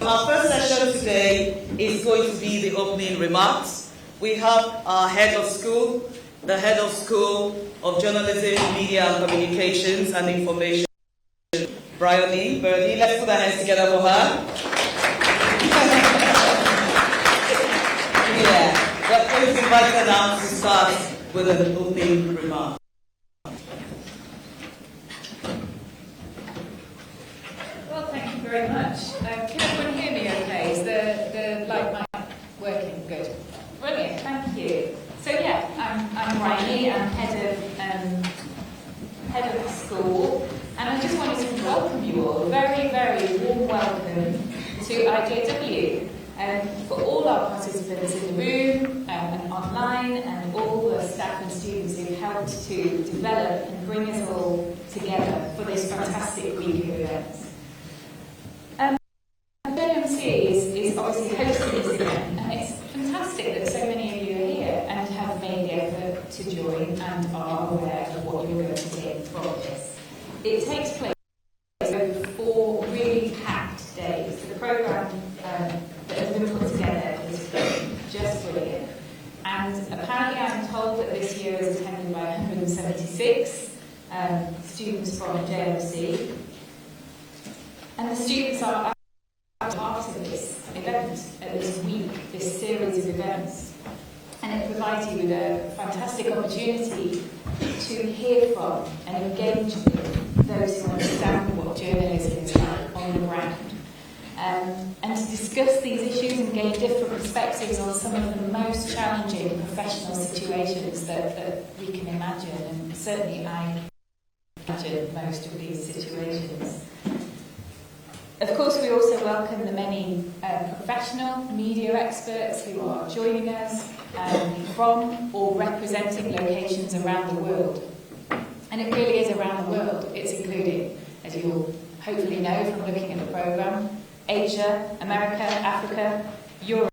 Our first session today is going to be the opening remarks. We have our head of school, the head of school of journalism, media and communications and information, Bryony Birdie. Let's put our hands together for her. Yeah, we're going to invite her now to start with an opening remark. Well, thank you very much. Can everyone hear me okay? Is the light mic working? Good. Brilliant, thank you. So yeah, I'm Bryony, I'm head of the school, and I just wanted to welcome you all. Very, very warm welcome to IJW. For all our participants in the room and online, and all the staff and students who've helped to develop and bring us all together for this fantastic week of events. JMC is obviously hosting this event, and it's fantastic that so many of you are here and have made the effort to join and are aware of what you're going to get from this. It takes place over 4 really packed days. So the programme that has been put together is just brilliant. And apparently I'm told that this year is attended by 176 students from JMC. And the students are part of this event, this week, this series of events. And it provides you with a fantastic opportunity to hear from and engage with those who understand what journalism is like on the ground. And to discuss these issues and gain different perspectives on some of the most challenging professional situations that we can imagine. And certainly I imagine most of these situations. Of course, we also welcome the many professional media experts who are joining us from or representing locations around the world. And it really is around the world. It's including, as you'll hopefully know from looking at the programme, Asia, America, Africa, Europe.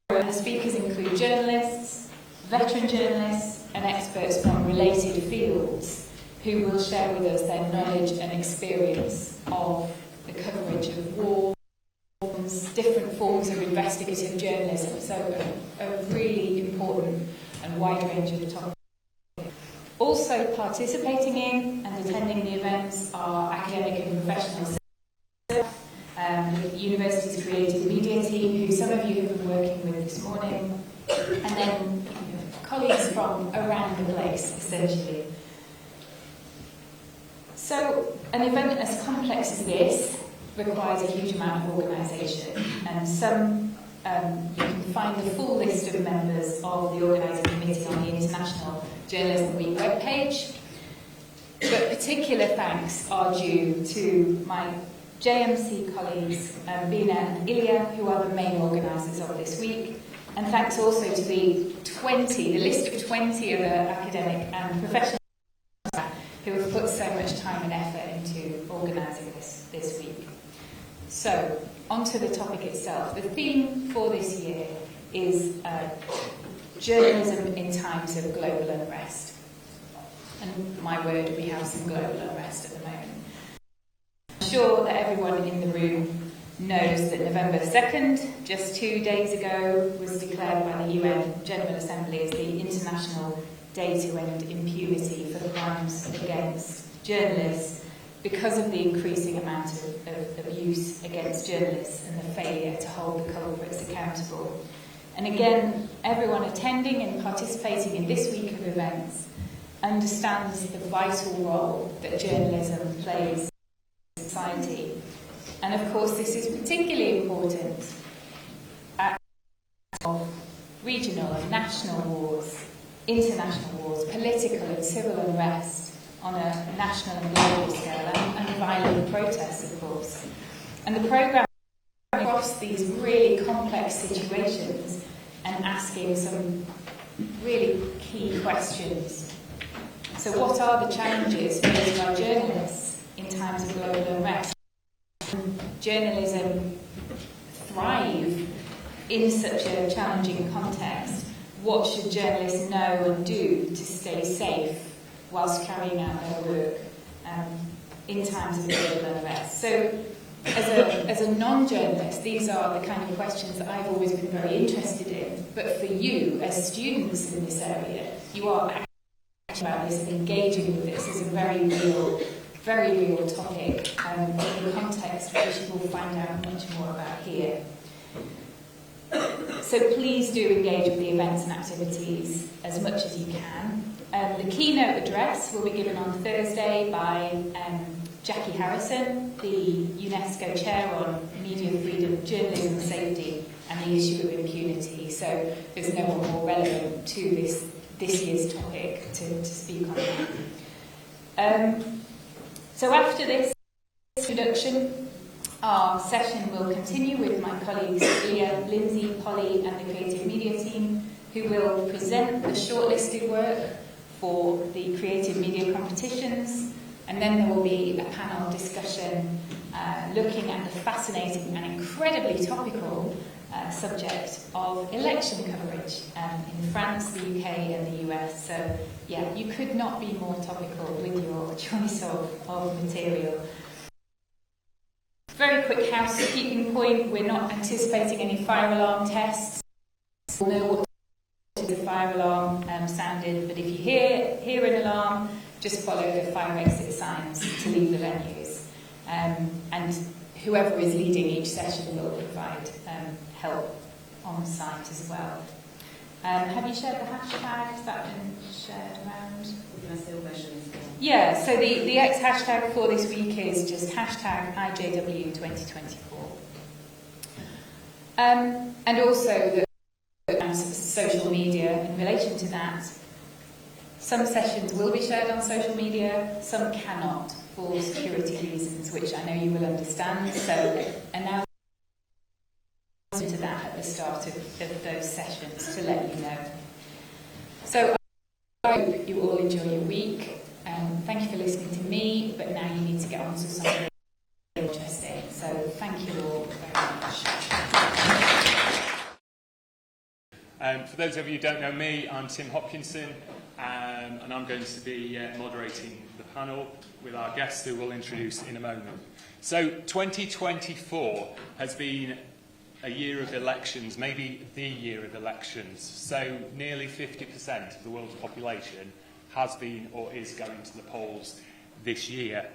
And the speakers include journalists, veteran journalists, and experts from related fields who will share with us their knowledge and experience of the coverage of war, different forms of investigative journalism, so a really important and wide range of topics. Also participating in and attending the events are academic and professional staff, the university's creative media team, who some of you have been working with this morning, and then colleagues from around the place, essentially. So, an event as complex as this requires a huge amount of organisation, and you can find the full list of members of the organising committee on the International Journalism Week webpage. But particular thanks are due to my JMC colleagues, Bina and Ilya, who are the main organisers of this week, and thanks also to the list of 20 other academic and professional staff who have put so much time and effort into organising this week. So, onto the topic itself. The theme for this year is journalism in times of global unrest. And my word, we have some global unrest at the moment. I'm sure that everyone in the room knows that November 2nd, just 2 days ago, was declared by the UN General Assembly as the International Day to End Impunity for crimes against journalists, because of the increasing amount of abuse against journalists and the failure to hold the culprits accountable. And again, everyone attending and participating in this week of events understands the vital role that journalism plays in society. And of course, this is particularly important at of regional and national wars, international wars, political and civil unrest, on a national and global scale, and violent protests, of course. And the programme across these really complex situations and asking some really key questions. So what are the challenges faced by journalists in times of global unrest? Can journalism thrive in such a challenging context? What should journalists know and do to stay safe whilst carrying out their work in times of global unrest? So as a non-journalist, these are the kind of questions that I've always been very interested in. But for you, as students in this area, you are actually about this and engaging with this as a very real topic in the context which you will find out much more about here. So please do engage with the events and activities as much as you can. The keynote address will be given on Thursday by Jackie Harrison, the UNESCO Chair on Media Freedom, Journalism Safety and the Issue of Impunity. So there's no one more relevant to this year's topic to speak on that. So after this introduction, our session will continue with my colleagues Leah, Lindsay, Polly and the Creative Media team, who will present the shortlisted work for the creative media competitions, and then there will be a panel discussion looking at the fascinating and incredibly topical subject of election coverage in France, the UK and the US. So yeah, you could not be more topical with your choice of material. Very quick housekeeping point, we're not anticipating any fire alarm tests. We'll know what the fire alarm sounded, but if you hear an alarm, just follow the fire exit signs to leave the venues. And whoever is leading each session will provide help on site as well. Have you shared the hashtags that have been shared around? Yeah, so the X hashtag for this week is just hashtag IJW2024. And also the social media in relation to that. Some sessions will be shared on social media, some cannot for security reasons, which I know you will understand. So announce to that at the start of those sessions to let you know. So I hope you all enjoy your week. Thank you for listening to me, but now you need to get on to something interesting. So thank you all very much. For those of you who don't know me, I'm Tim Hopkinson, and I'm going to be moderating the panel with our guests who we'll introduce in a moment. So 2024 has been a year of elections, maybe the year of elections. So nearly 50% of the world's population has been or is going to the polls this year.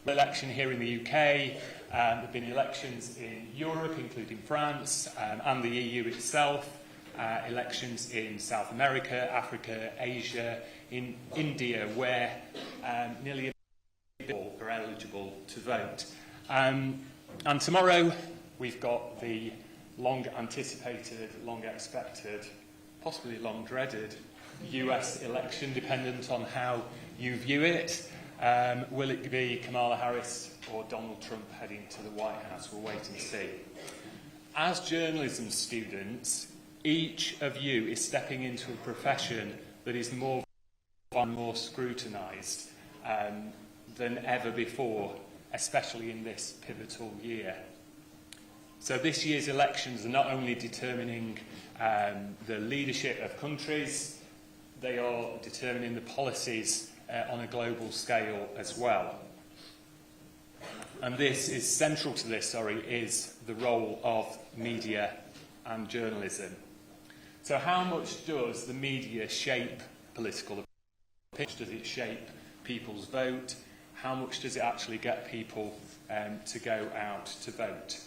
Election here in the UK, there have been elections in Europe, including France, and the EU itself, elections in South America, Africa, Asia, in India, where nearly all are eligible to vote. And tomorrow, we've got the long-anticipated, long-expected, possibly long-dreaded US election, dependent on how you view it. Will it be Kamala Harris or Donald Trump heading to the White House? We'll wait and see. As journalism students, each of you is stepping into a profession that is more and more scrutinised than ever before, especially in this pivotal year. So this year's elections are not only determining the leadership of countries, they are determining the policies on a global scale as well. And this is central to this, is the role of media and journalism. So how much does the media shape political opinion? Does it shape people's vote? How much does it actually get people to go out to vote?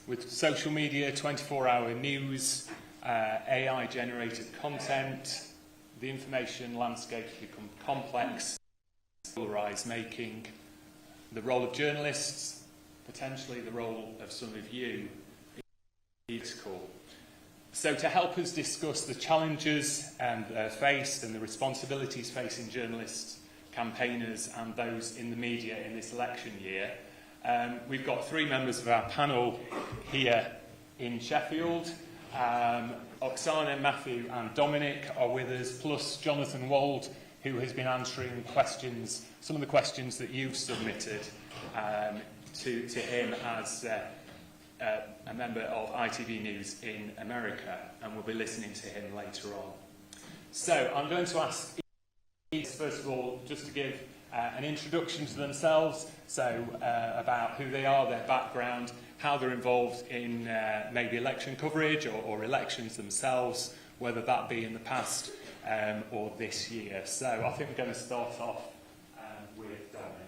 With social media, 24-hour news, AI-generated content, the information landscape has become complex, polarised, making the role of journalists, potentially the role of some of you, critical. So to help us discuss the challenges faced and the responsibilities facing journalists, campaigners and those in the media in this election year, we've got three members of our panel here in Sheffield. Oksana, Matthew and Dominic are with us, plus Jonathan Wald, who has been answering questions, some of the questions that you've submitted to him as a member of ITV News in America, and we'll be listening to him later on. So I'm going to ask, first of all, just to give an introduction to themselves, so about who they are, their background, how they're involved in maybe election coverage or elections themselves, whether that be in the past or this year. So I think we're going to start off with Dominic.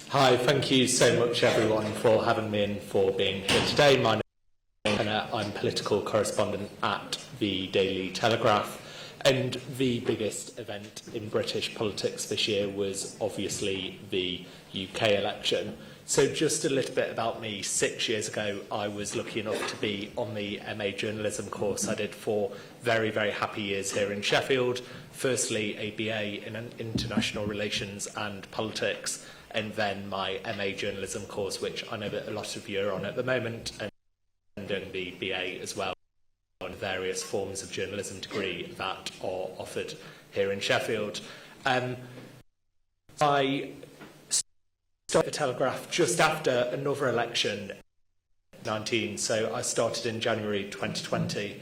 Hi, thank you so much everyone for having me and for being here today. My name is Penna. I'm political correspondent at the Daily Telegraph. And the biggest event in British politics this year was obviously the UK election. So just a little bit about me. 6 years ago, I was lucky enough to be on the MA journalism course. I did 4 very, very happy years here in Sheffield. Firstly, a BA in international relations and politics, and then my MA journalism course, which I know that a lot of you are on at the moment, and doing the BA as well, on various forms of journalism degree that are offered here in Sheffield. I started the Telegraph just after another election, 19, so I started in January 2020.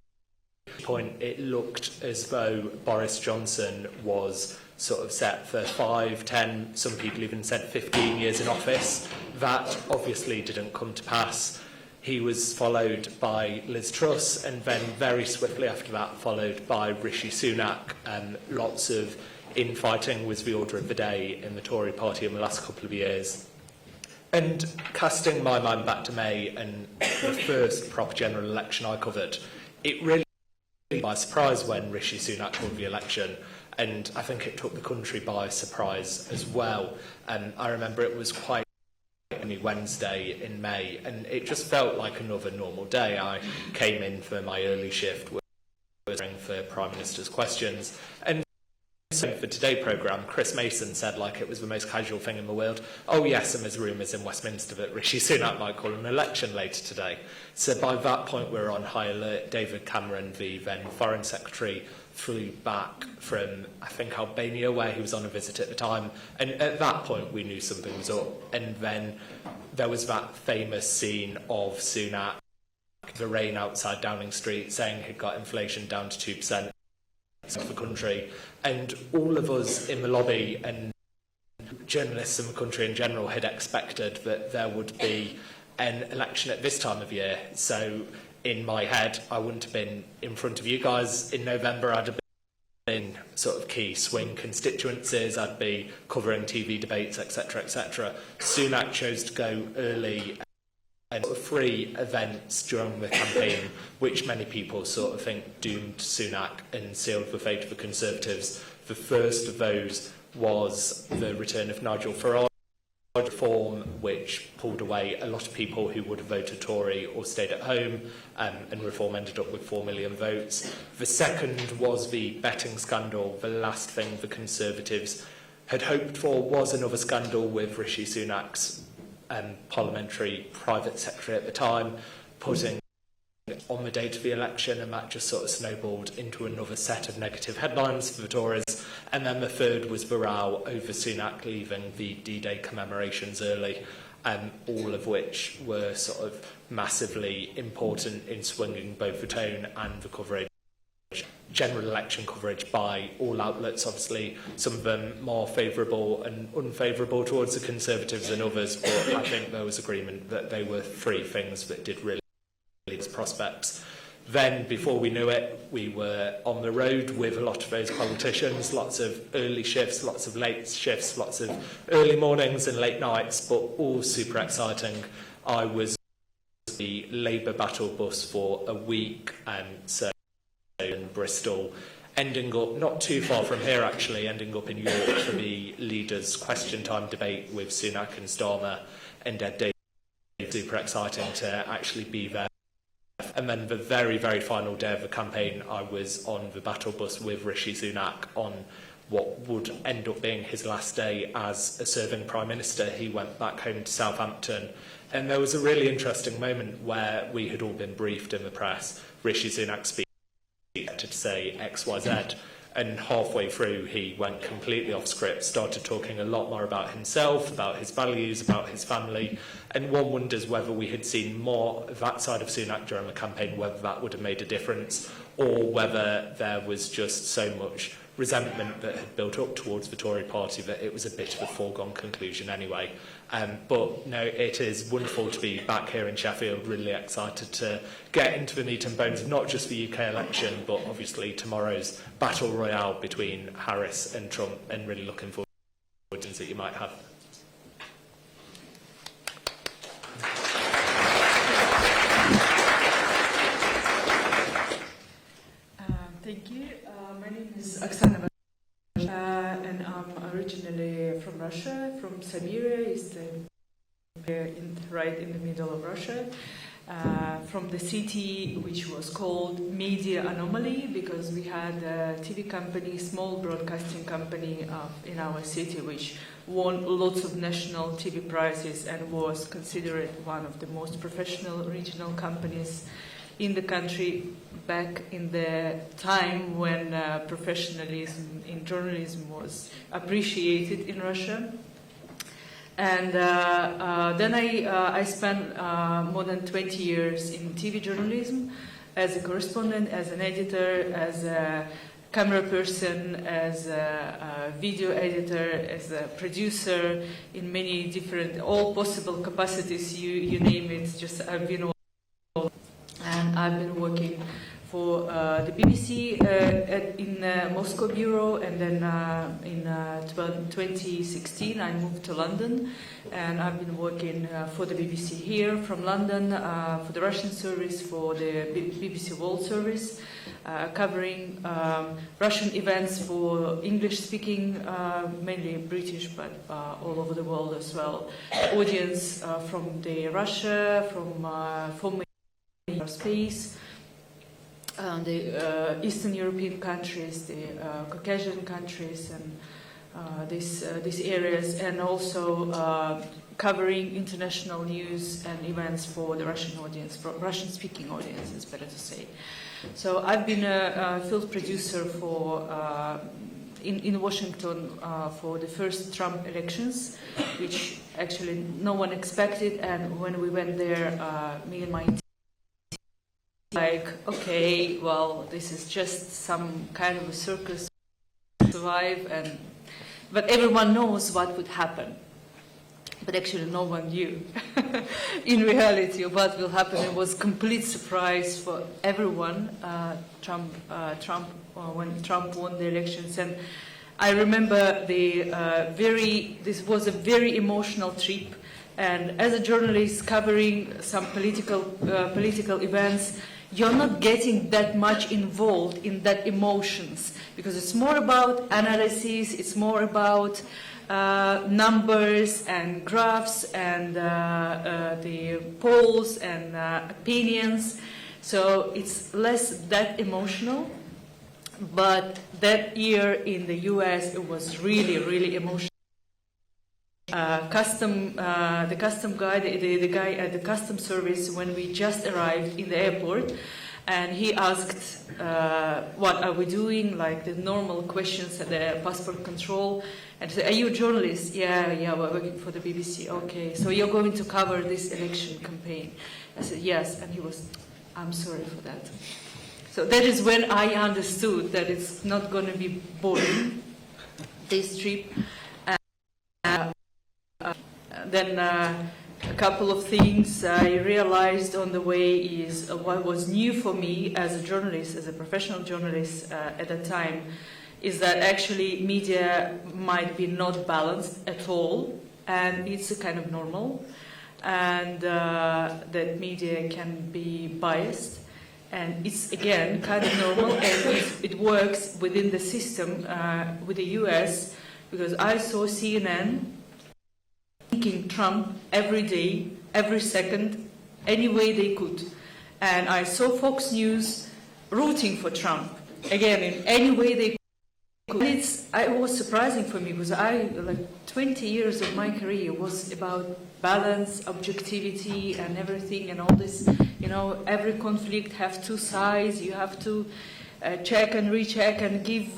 At this point, it looked as though Boris Johnson was sort of set for 5, 10, some people even said 15 years in office. That obviously didn't come to pass. He was followed by Liz Truss, and then very swiftly after that followed by Rishi Sunak. Lots of infighting was the order of the day in the Tory party in the last couple of years. And casting my mind back to May and the first proper general election I covered, it really took me by surprise when Rishi Sunak won the election, and I think it took the country by surprise as well. I remember it was quite only Wednesday in May, and it just felt like another normal day. I came in for my early shift, answering for Prime Minister's questions, and so for today's programme, Chris Mason said like it was the most casual thing in the world. Oh yes, and there's rumours in Westminster that Rishi Sunak might call an election later today. So by that point we were on high alert. David Cameron, the then Foreign Secretary, flew back from, I think, Albania, where he was on a visit at the time. And at that point, we knew something was up. And then there was that famous scene of Sunak, the rain outside Downing Street, saying he'd got inflation down to 2% of the country. And all of us in the lobby and journalists in the country in general had expected that there would be an election at this time of year. So in my head, I wouldn't have been in front of you guys in November. I'd have been in sort of key swing constituencies. I'd be covering TV debates, etc., etc. Sunak chose to go early and sort of 3 events during the campaign, which many people sort of think doomed Sunak and sealed the fate of the Conservatives. The first of those was the return of Nigel Farage reform, which pulled away a lot of people who would have voted Tory or stayed at home, and reform ended up with 4 million votes. The second was the betting scandal. The last thing the Conservatives had hoped for was another scandal with Rishi Sunak's parliamentary private secretary at the time putting on the date of the election, and that just sort of snowballed into another set of negative headlines for the Tories. And then the third was the row over Sunak leaving the D-Day commemorations early, all of which were sort of massively important in swinging both the tone and the coverage. General election coverage by all outlets, obviously, some of them more favourable and unfavourable towards the Conservatives than others, but I think there was agreement that they were 3 things that did really prospects. Then, before we knew it, we were on the road with a lot of those politicians, lots of early shifts, lots of late shifts, lots of early mornings and late nights, but all super exciting. I was the Labour battle bus for a week, so in Bristol, ending up not too far from here actually, ending up in York for the leaders' question time debate with Sunak and Starmer and Ed Davey. Super exciting to actually be there. And then the very, very final day of the campaign, I was on the battle bus with Rishi Sunak on what would end up being his last day as a serving Prime Minister. He went back home to Southampton, and there was a really interesting moment where we had all been briefed in the press. Rishi Sunak speaks to say X, Y, Z, and halfway through he went completely off script, started talking a lot more about himself, about his values, about his family, and one wonders whether we had seen more of that side of Sunak during the campaign, whether that would have made a difference, or whether there was just so much resentment that had built up towards the Tory party that it was a bit of a foregone conclusion anyway. But no, it is wonderful to be back here in Sheffield, really excited to get into the meat and bones of not just the UK election, but obviously tomorrow's battle royale between Harris and Trump, and really looking forward to questions that you might have. Thank you. My name is Oksana, and I'm originally from Russia, from Siberia, right in the middle of Russia, from the city which was called Media Anomaly, because we had a TV company, small broadcasting company in our city, which won lots of national TV prizes and was considered one of the most professional regional companies in the country back in the time when professionalism in journalism was appreciated in Russia. And then I spent more than 20 years in TV journalism as a correspondent, as an editor, as a camera person, as a video editor, as a producer, in many different, all possible capacities, you name it, just I've been all. And I've been working for the BBC in Moscow bureau, and then in 2016 I moved to London, and I've been working for the BBC here from London, for the Russian service, for the BBC World Service, covering Russian events for English-speaking, mainly British, but all over the world as well. Audience from the Russia, from space, the Eastern European countries, the Caucasian countries, and these areas, and also covering international news and events for the Russian audience, for Russian-speaking audience, it's better to say. So I've been a field producer for in Washington for the first Trump elections, which actually no one expected, and when we went there, me and my team, like, okay, well, this is just some kind of a circus to survive, but everyone knows what would happen. But actually no one knew in reality what will happen. It was a complete surprise for everyone, when Trump won the elections. And I remember this was a very emotional trip. And as a journalist covering some political events, you're not getting that much involved in that emotions, because it's more about analysis, it's more about numbers and graphs and the polls and opinions. So it's less that emotional. But that year in the US, it was really, really emotional. The custom guy, the guy at the custom service, when we just arrived in the airport, and he asked, what are we doing, like the normal questions at the passport control, and said, are you a journalist? Yeah, we're working for the BBC. Okay, so you're going to cover this election campaign? I said, yes, and he was, I'm sorry for that. So that is when I understood that it's not going to be boring, this trip. Then a couple of things I realized on the way is what was new for me as a journalist, as a professional journalist at that time, is that actually media might be not balanced at all, and it's a kind of normal, and that media can be biased, and it's again kind of normal, and it works within the system with the US, because I saw CNN thanking Trump every day, every second, any way they could. And I saw Fox News rooting for Trump, again, in any way they could. And it was surprising for me, because 20 years of my career was about balance, objectivity, and everything, and all this, every conflict has two sides, you have to check and recheck and give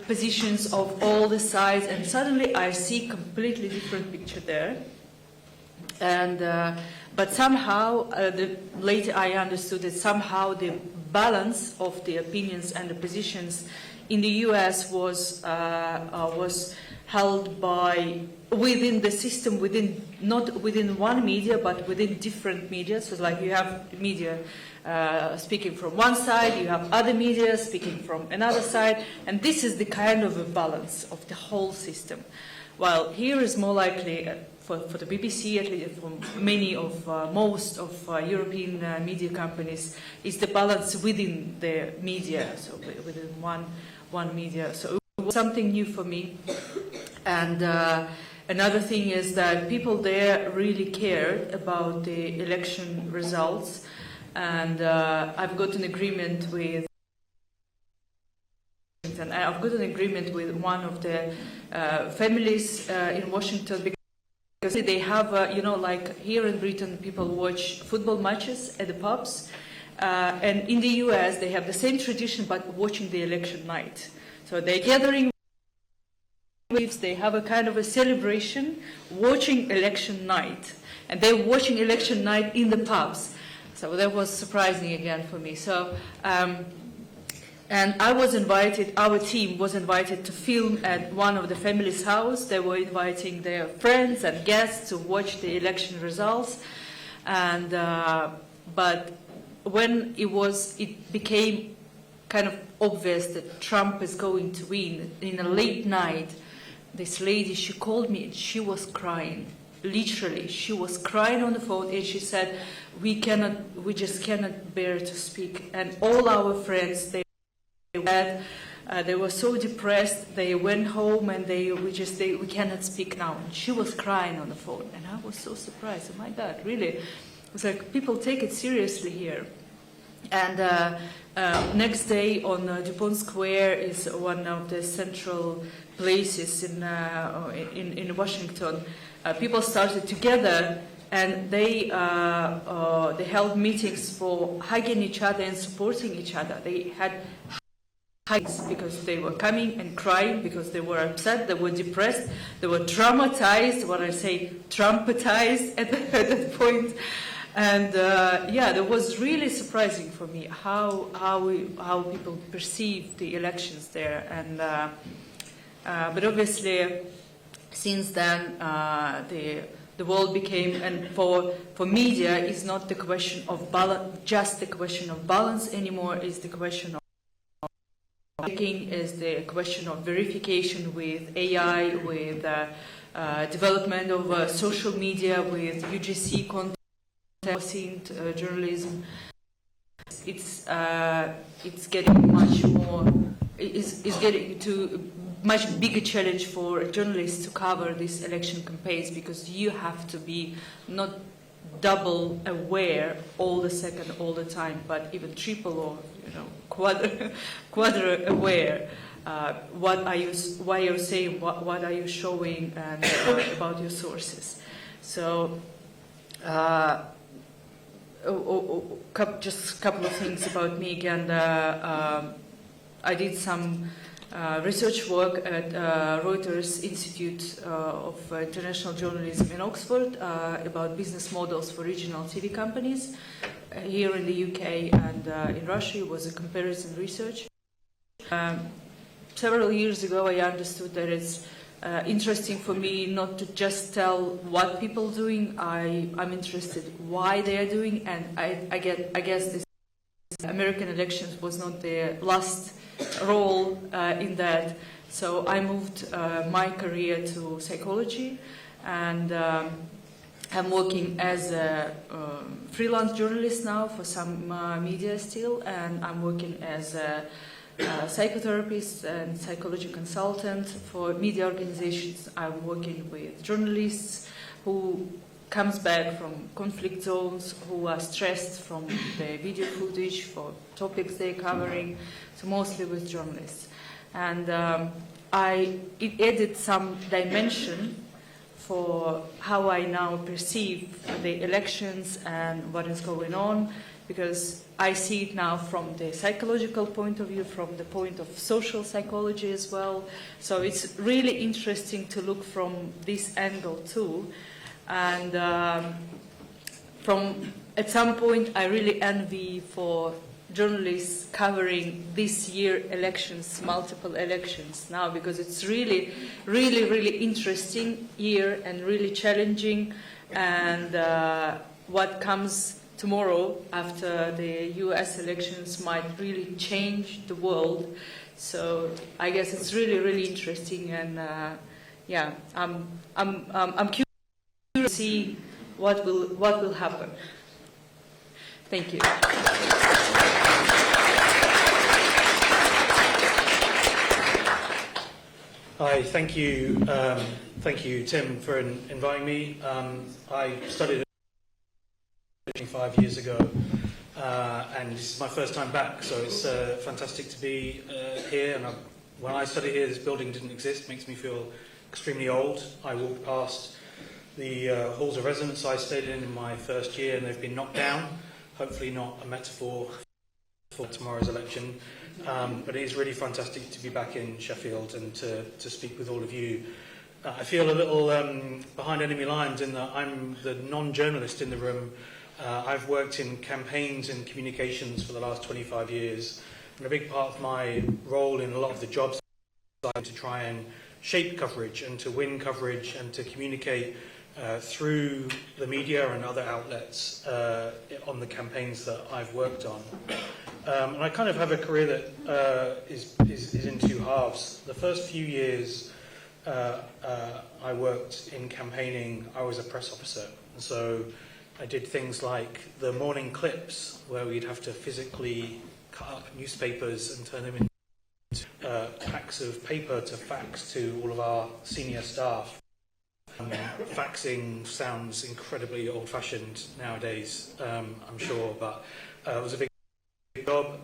positions of all the sides, and suddenly I see completely different picture there. And but somehow later I understood that somehow the balance of the opinions and the positions in the US was held by within the system, not within one media, but within different media. So like you have media speaking from one side, you have other media speaking from another side, and this is the kind of a balance of the whole system. While here is more likely, for the BBC, at least for many of most of European media companies, is the balance within the media, so within one media. So it was something new for me. And another thing is that people there really cared about the election results, and I've got an agreement with one of the families in Washington, because they have, like here in Britain, people watch football matches at the pubs, and in the US they have the same tradition, but watching the election night. So they're gathering. They have a kind of a celebration watching election night, and they're watching election night in the pubs. So that was surprising again for me. So, and I was invited, our team was invited to film at one of the family's house. They were inviting their friends and guests to watch the election results. And, but when it became kind of obvious that Trump is going to win in a late night, this lady, she called me and she was crying. Literally, she was crying on the phone, and she said, we just cannot bear to speak. And all our friends, they were so depressed, they went home and we cannot speak now. And she was crying on the phone, and I was so surprised. Oh my God, really? It was like, people take it seriously here. And next day on DuPont Square is one of the central places in Washington. People started together, and they held meetings for hugging each other and supporting each other. They had hugs because they were coming and crying because they were upset, they were depressed, they were traumatized. What I say, traumatized at that point. And that was really surprising for me how people perceive the elections there. And but obviously, since then, the world became, and for media, is not the question of balance, just the question of balance anymore. Is the question of checking, is the question of verification with AI, with development of social media, with UGC content. Journalism, it's getting much more. It's getting to much bigger challenge for journalists to cover these election campaigns, because you have to be not double aware all the time, but even triple or quadra aware. What are you saying? What are you showing? And about your sources. So. Just a couple of things about me again. I did some research work at Reuters Institute of International Journalism in Oxford about business models for regional TV companies. Here in the UK and in Russia, it was a comparison research. Several years ago, I understood that it's interesting for me not to just tell what people are doing. I'm interested why they are doing, and I guess this American elections was not the last role in that. So I moved my career to psychology, and I'm working as a freelance journalist now for some media still, and I'm working as a psychotherapist and psychology consultant for media organizations. I'm working with journalists who comes back from conflict zones, who are stressed from the video footage for topics they're covering, so mostly with journalists. And it added some dimension for how I now perceive the elections and what is going on, because I see it now from the psychological point of view, from the point of social psychology as well. So it's really interesting to look from this angle too. And at some point, I really envy for journalists covering this year elections, multiple elections now, because it's really, really, really interesting year and really challenging. And what comes tomorrow after the US elections might really change the world. So I guess it's really, really interesting, and yeah, I'm curious to see what will happen. Thank you. Hi, thank you, Tim, for inviting me. I studied 5 years ago, and this is my first time back, so it's fantastic to be here. And when I studied here, this building didn't exist. Makes me feel extremely old. I walked past the halls of residence I stayed in my first year, and they've been knocked down. Hopefully not a metaphor for tomorrow's election, but it is really fantastic to be back in Sheffield and to speak with all of you. I feel a little behind enemy lines in that I'm the non-journalist in the room. I've worked in campaigns and communications for the last 25 years, and a big part of my role in a lot of the jobs is to try and shape coverage and to win coverage and to communicate through the media and other outlets on the campaigns that I've worked on. And I kind of have a career that is in two halves. The first few years I worked in campaigning, I was a press officer. And so I did things like the morning clips, where we'd have to physically cut up newspapers and turn them into packs of paper to fax to all of our senior staff. Faxing sounds incredibly old-fashioned nowadays, I'm sure, but it was a big job,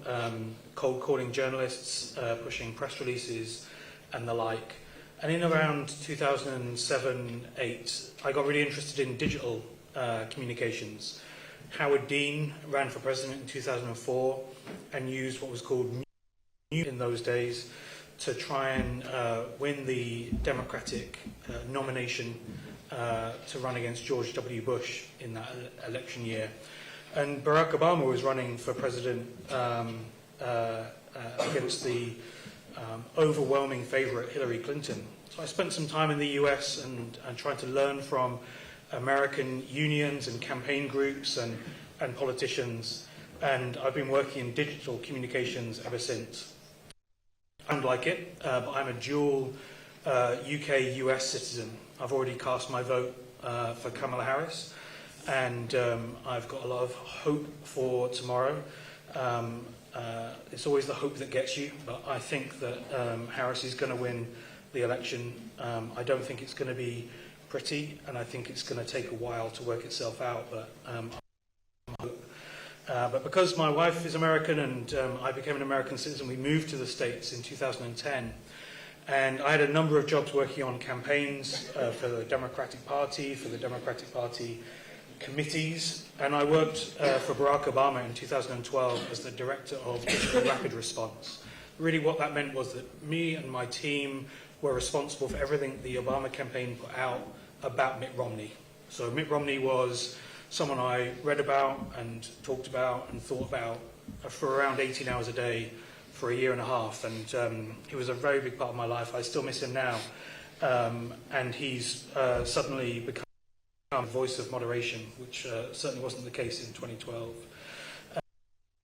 cold calling journalists, pushing press releases and the like. And in around 2007-8, I got really interested in digital communications. Howard Dean ran for president in 2004 and used what was called New in those days to try and win the Democratic nomination to run against George W. Bush in that election year. And Barack Obama was running for president against the overwhelming favourite Hillary Clinton. So I spent some time in the US and tried to learn from American unions and campaign groups and politicians, and I've been working in digital communications ever since. I don't like it, but I'm a dual UK-US citizen. I've already cast my vote for Kamala Harris, and I've got a lot of hope for tomorrow. It's always the hope that gets you, but I think that Harris is going to win the election. I don't think it's going to be pretty, and I think it's going to take a while to work itself out, but because my wife is American and I became an American citizen, we moved to the States in 2010. And I had a number of jobs working on campaigns for the Democratic Party, for the Democratic Party committees. And I worked for Barack Obama in 2012 as the Director of Digital Rapid Response. Really what that meant was that me and my team were responsible for everything the Obama campaign put out about Mitt Romney. So Mitt Romney was someone I read about and talked about and thought about for around 18 hours a day for a year and a half, and he was a very big part of my life. I still miss him now, and he's suddenly become the voice of moderation, which certainly wasn't the case in 2012.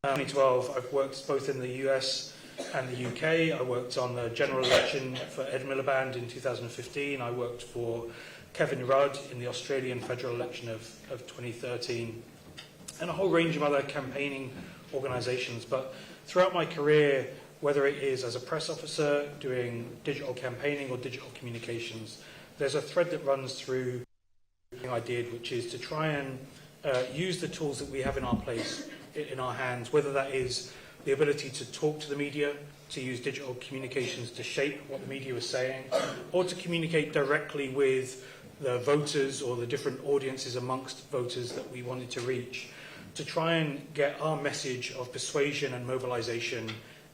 In 2012, I've worked both in the US and the UK. I worked on the general election for Ed Miliband in 2015. I worked for Kevin Rudd in the Australian federal election of 2013, and a whole range of other campaigning organisations. But throughout my career, whether it is as a press officer doing digital campaigning or digital communications, there's a thread that runs through everything I did, which is to try and use the tools that we have in our place, in our hands, whether that is the ability to talk to the media, to use digital communications to shape what the media is saying, or to communicate directly with the voters or the different audiences amongst voters that we wanted to reach, to try and get our message of persuasion and mobilization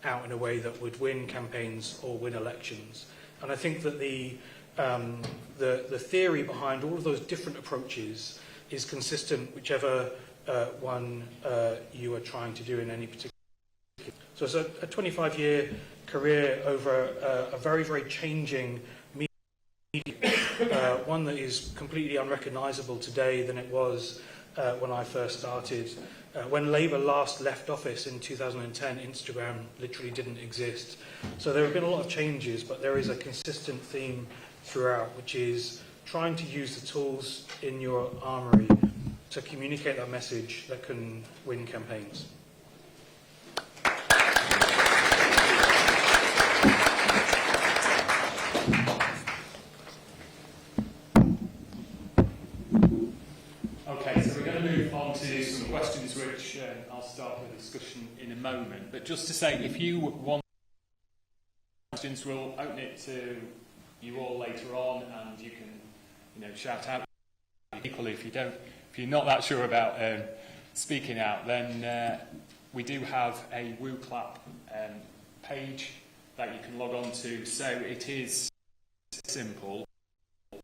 out in a way that would win campaigns or win elections. And I think that the theory behind all of those different approaches is consistent, whichever one you are trying to do in any particular So it's a 25-year career over a very, very changing media, one that is completely unrecognisable today than it was when I first started. When Labour last left office in 2010, Instagram literally didn't exist. So there have been a lot of changes, but there is a consistent theme throughout, which is trying to use the tools in your armoury to communicate that message that can win campaigns. Okay, so we're going to move on to some questions which I'll start the discussion in a moment. But just to say, if you want questions, we'll open it to you all later on, and you can, shout out. Equally, if you're not that sure about speaking out, then we do have a WooClap page that you can log on to. So it is simple.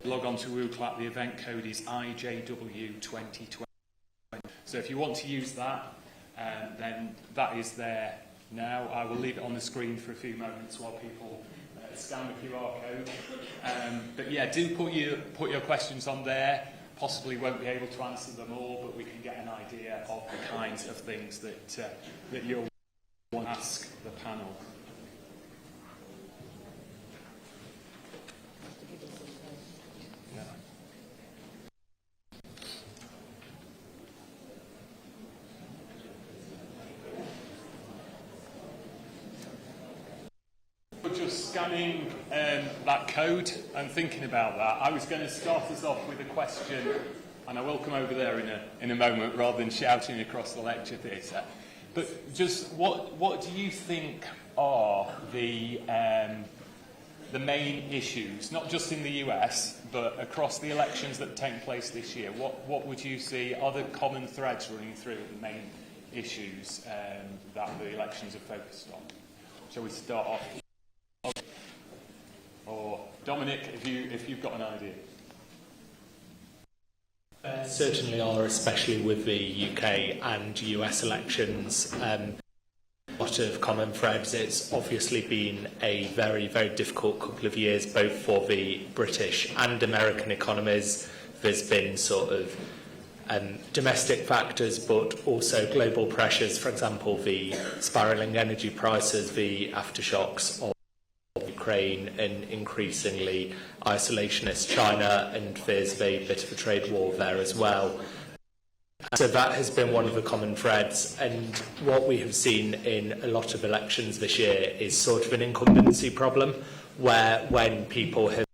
Log on to WooClap. The event code is IJW2020. So if you want to use that, then that is there now. I will leave it on the screen for a few moments while people scan the QR code. But yeah, do put your questions on there. Possibly won't be able to answer them all, but we can get an idea of the kinds of things that you'll want to ask the panel. Just scanning that code and thinking about that, I was going to start us off with a question, and I will come over there in a moment rather than shouting across the lecture theatre. But just what do you think are the main issues, not just in the US, but across the elections that are taking place this year? What would you see are the common threads running through the main issues that the elections are focused on? Shall we start off? Or Dominic, if you've got an idea. Certainly are, especially with the UK and US elections. A lot of common threads. It's obviously been a very, very difficult couple of years, both for the British and American economies. There's been sort of domestic factors, but also global pressures. For example, the spiralling energy prices, the aftershocks of Ukraine, and increasingly isolationist China, and there's a bit of a trade war there as well. So that has been one of the common threads, and what we have seen in a lot of elections this year is sort of an incumbency problem, where when people have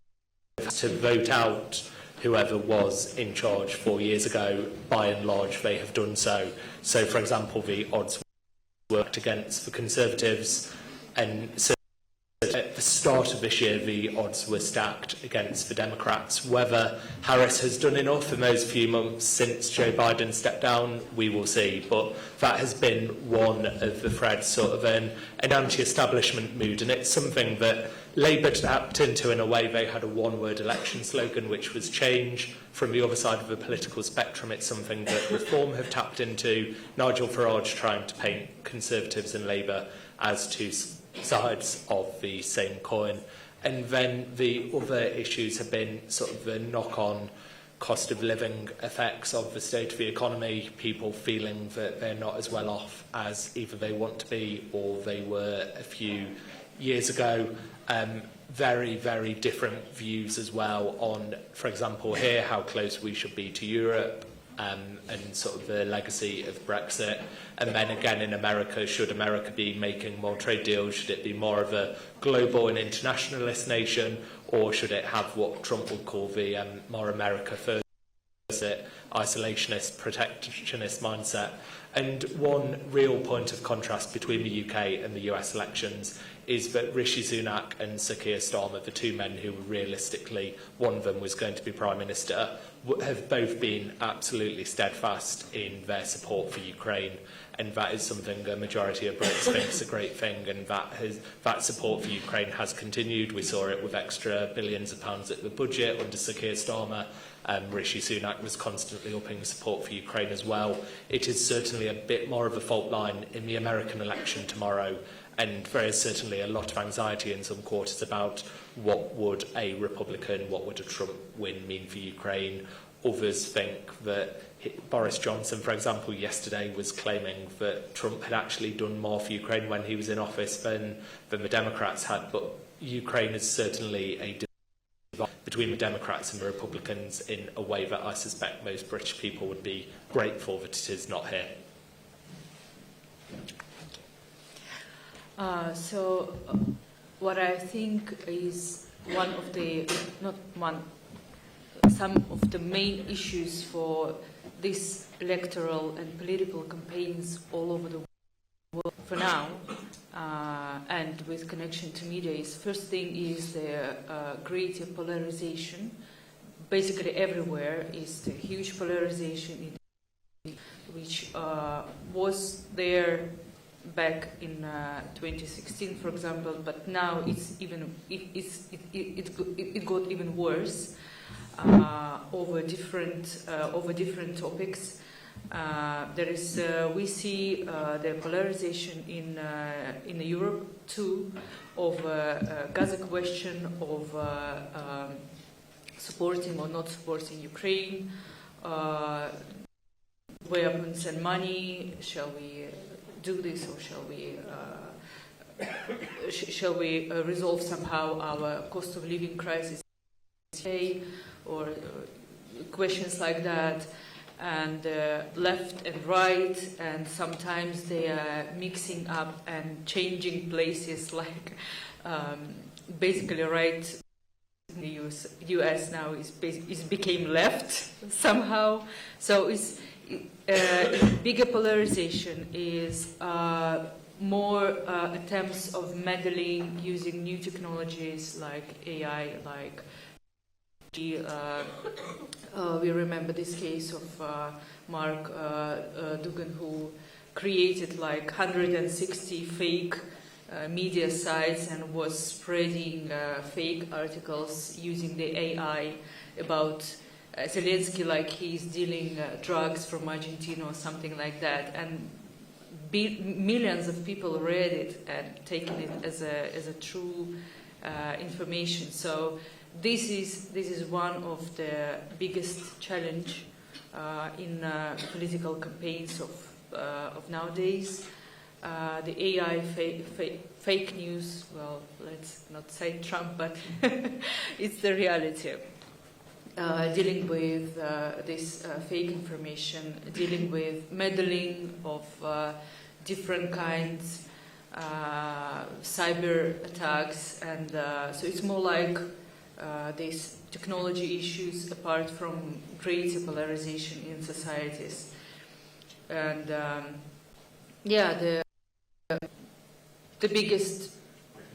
to vote out whoever was in charge 4 years ago, by and large they have done so. So, for example, the odds worked against the Conservatives, and so at the start of this year, the odds were stacked against the Democrats. Whether Harris has done enough in those few months since Joe Biden stepped down, we will see. But that has been one of the threads, sort of an anti-establishment mood, and it's something that Labour tapped into in a way. They had a one-word election slogan, which was change. From the other side of the political spectrum, it's something that Reform have tapped into. Nigel Farage trying to paint Conservatives and Labour as two sides of the same coin. And then the other issues have been sort of the knock-on cost of living effects of the state of the economy, people feeling that they're not as well off as either they want to be or they were a few years ago. Very, very different views as well on, for example, here, how close we should be to Europe, and sort of the legacy of Brexit. And then again in America, should America be making more trade deals? Should it be more of a global and internationalist nation? Or should it have what Trump would call the more America first, isolationist, protectionist mindset? And one real point of contrast between the UK and the US elections is that Rishi Sunak and Sir Keir Starmer, the two men who were realistically, one of them was going to be Prime Minister, have both been absolutely steadfast in their support for Ukraine, and that is something a majority of Brits think is a great thing, and that support for Ukraine has continued. We saw it with extra billions of pounds at the budget under Sir Keir Starmer. Rishi Sunak was constantly upping support for Ukraine as well. It is certainly a bit more of a fault line in the American election tomorrow, and there is certainly a lot of anxiety in some quarters about what would a Republican, what would a Trump win mean for Ukraine. Others think that Boris Johnson, for example, yesterday was claiming that Trump had actually done more for Ukraine when he was in office than the Democrats had, but Ukraine is certainly a divide between the Democrats and the Republicans in a way that I suspect most British people would be grateful that it is not here. What I think is some of the main issues for this electoral and political campaigns all over the world for now, and with connection to media, is first thing is the greater polarization. Basically everywhere is the huge polarization which was there back in 2016, for example, but now it got even worse over different topics. We see the polarization in Europe too, of Gaza question, of supporting or not supporting Ukraine, weapons and money. Shall we do this, or shall we resolve somehow our cost of living crisis, or questions like that, and left and right, and sometimes they are mixing up and changing places, like basically right in the US now is became left somehow. So it's bigger polarization is more attempts of meddling using new technologies like AI, like we remember this case of Mark Dugan, who created like 160 fake media sites and was spreading fake articles using the AI about Zelensky, like he's dealing drugs from Argentina or something like that, and millions of people read it and taken it as a true information. So this is one of the biggest challenge in political campaigns of nowadays. The AI fake news. Well, let's not say Trump, but it's the reality. Dealing with this fake information, dealing with meddling of different kinds, cyber attacks, and so it's more like these technology issues apart from greater polarization in societies. And the biggest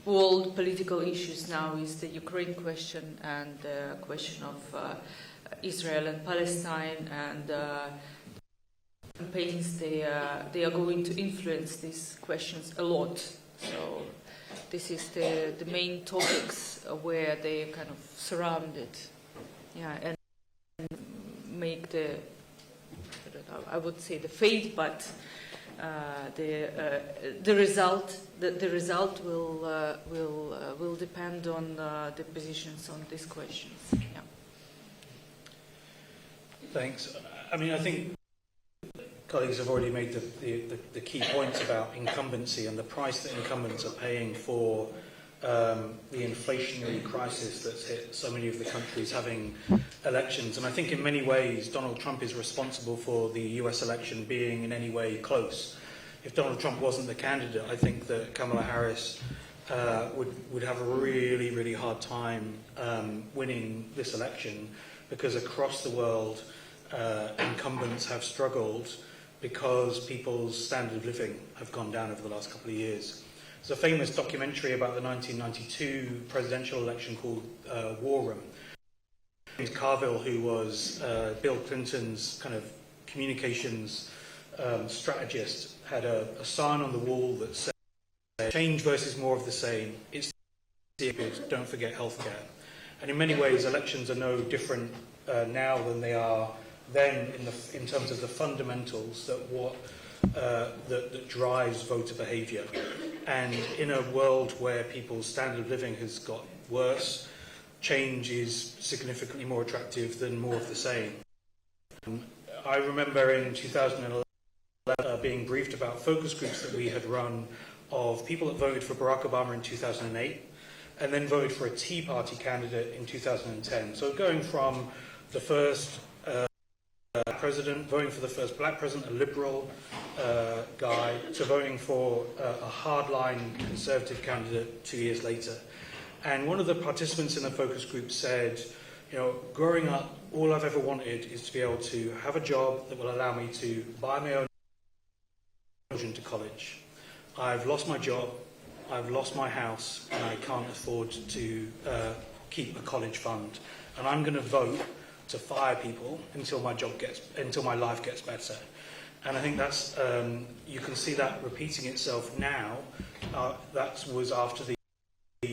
world political issues now is the Ukraine question and the question of Israel and Palestine, and campaigns they are going to influence these questions a lot. So this is the main topics where they kind of surround it, and make I would say the fate, but the result will depend on the positions on these questions. Yeah. Thanks. I mean, I think colleagues have already made the key points about incumbency and the price that incumbents are paying for the inflationary crisis that's hit so many of the countries having elections. And I think in many ways Donald Trump is responsible for the US election being in any way close. If Donald Trump wasn't the candidate, I think that Kamala Harris would have a really, really hard time winning this election, because across the world incumbents have struggled because people's standard of living have gone down over the last couple of years. There's a famous documentary about the 1992 presidential election called War Room. James Carville, who was Bill Clinton's kind of communications strategist, had a sign on the wall that said, "Change versus more of the same. It's good. Don't forget healthcare." And in many ways, elections are no different now than they are then in terms of the fundamentals that drives voter behaviour. And in a world where people's standard of living has got worse, change is significantly more attractive than more of the same. I remember in 2011 being briefed about focus groups that we had run of people that voted for Barack Obama in 2008 and then voted for a Tea Party candidate in 2010. So going from the first president, voting for the first black president, a liberal guy, to voting for a hardline conservative candidate 2 years later. And one of the participants in the focus group said, you know, growing up, all I've ever wanted is to be able to have a job that will allow me to buy my own children to college. I've lost my job, I've lost my house, and I can't afford to keep a college fund. And I'm going to vote to fire people until my life gets better. And I think that's you can see that repeating itself now. That was after the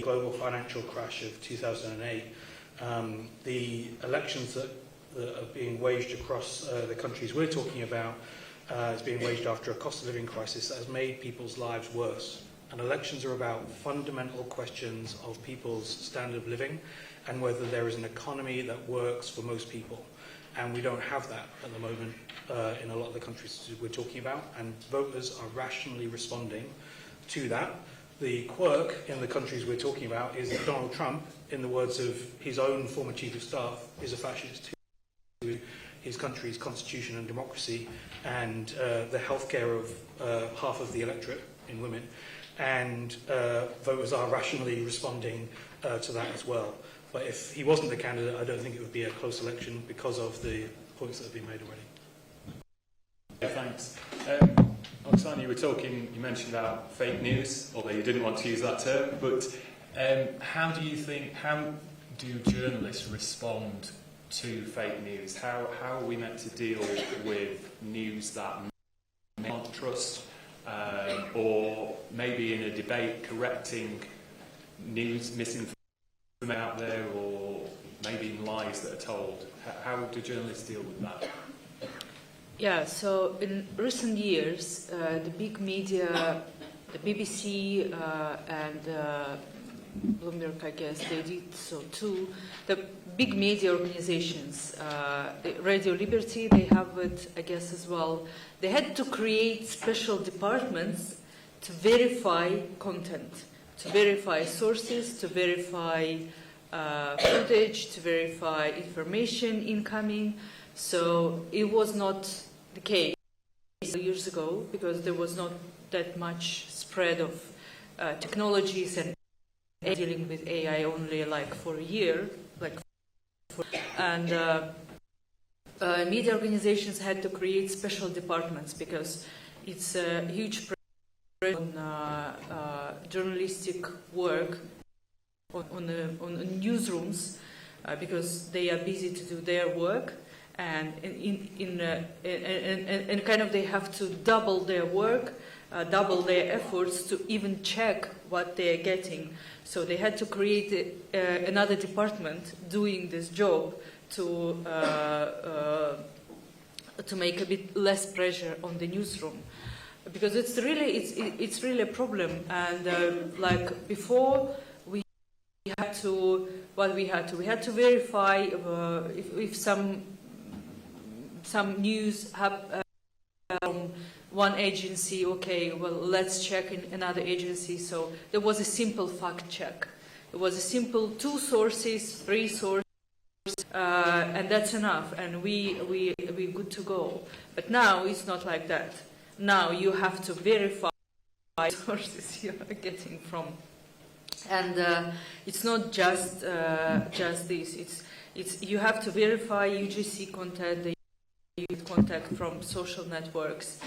global financial crash of 2008. The elections that are being waged across the countries we're talking about is being waged after a cost of living crisis that has made people's lives worse. And elections are about fundamental questions of people's standard of living and whether there is an economy that works for most people. And we don't have that at the moment in a lot of the countries we're talking about, and voters are rationally responding to that. The quirk in the countries we're talking about is that Donald Trump, in the words of his own former chief of staff, is a fascist to his country's constitution and democracy and the healthcare of half of the electorate in women. And voters are rationally responding to that as well. But if he wasn't the candidate, I don't think it would be a close election because of the points that have been made already. Thanks. Oksana, you mentioned about fake news, although you didn't want to use that term, but how do journalists respond to fake news? How are we meant to deal with news that we can't trust, or maybe in a debate correcting news, misinformation out there, or maybe lies that are told? How do journalists deal with that? Yeah, so in recent years, the big media, the BBC and Bloomberg, I guess, they did so too. The big media organizations, Radio Liberty, they have it, I guess, as well. They had to create special departments to verify content, to verify sources, to verify footage, to verify information incoming. So it was not the case years ago because there was not that much spread of technologies and dealing with AI only like for a year, and media organizations had to create special departments because it's a huge pressure on journalistic work on newsrooms because they are busy to do their work. And and kind of they have to double their work, double their efforts to even check what they are getting. So they had to create another department doing this job to make a bit less pressure on the newsroom, because it's really a problem. And like before, we had to verify if some news from one agency, okay, well, let's check in another agency. So there was a simple fact check. It was a simple 2 sources, 3 sources, and that's enough, and we're good to go. But now it's not like that. Now you have to verify sources you are getting from. And it's not just this. It's you have to verify UGC content, the contact from social networks,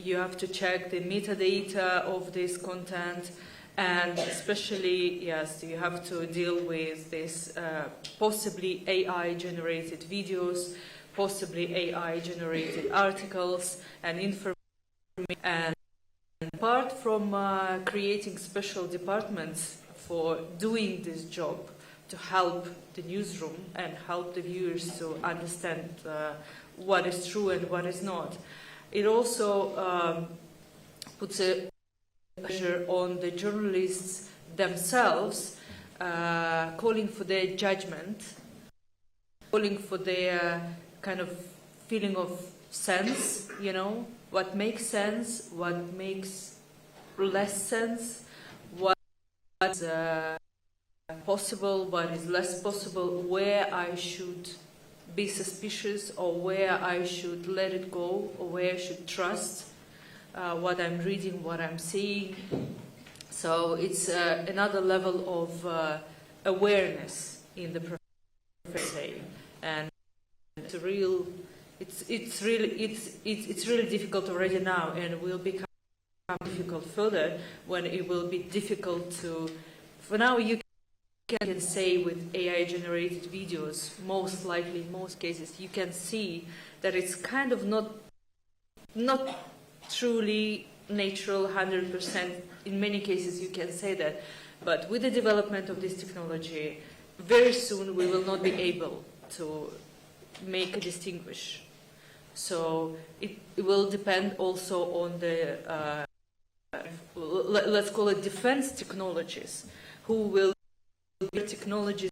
You have to check the metadata of this content, and especially, yes, you have to deal with this possibly AI-generated videos, possibly AI-generated articles and information. And apart from creating special departments for doing this job to help the newsroom and help the viewers to understand what is true and what is not, it also puts a pressure on the journalists themselves, calling for their judgment, calling for their kind of feeling of sense, you know, what makes sense, what makes less sense, what's possible, what is less possible, where I should be suspicious or where I should let it go or where I should trust what I'm reading, what I'm seeing. So it's another level of awareness in the profession, and it's real. It's really difficult already now, and it will become difficult further when it will be difficult to. For now, you can say with AI-generated videos, most likely, in most cases, you can see that it's kind of not truly natural, 100%. In many cases, you can say that, but with the development of this technology, very soon we will not be able to make a distinguish. So it will depend also on the, let's call it defense technologies, who will be technologies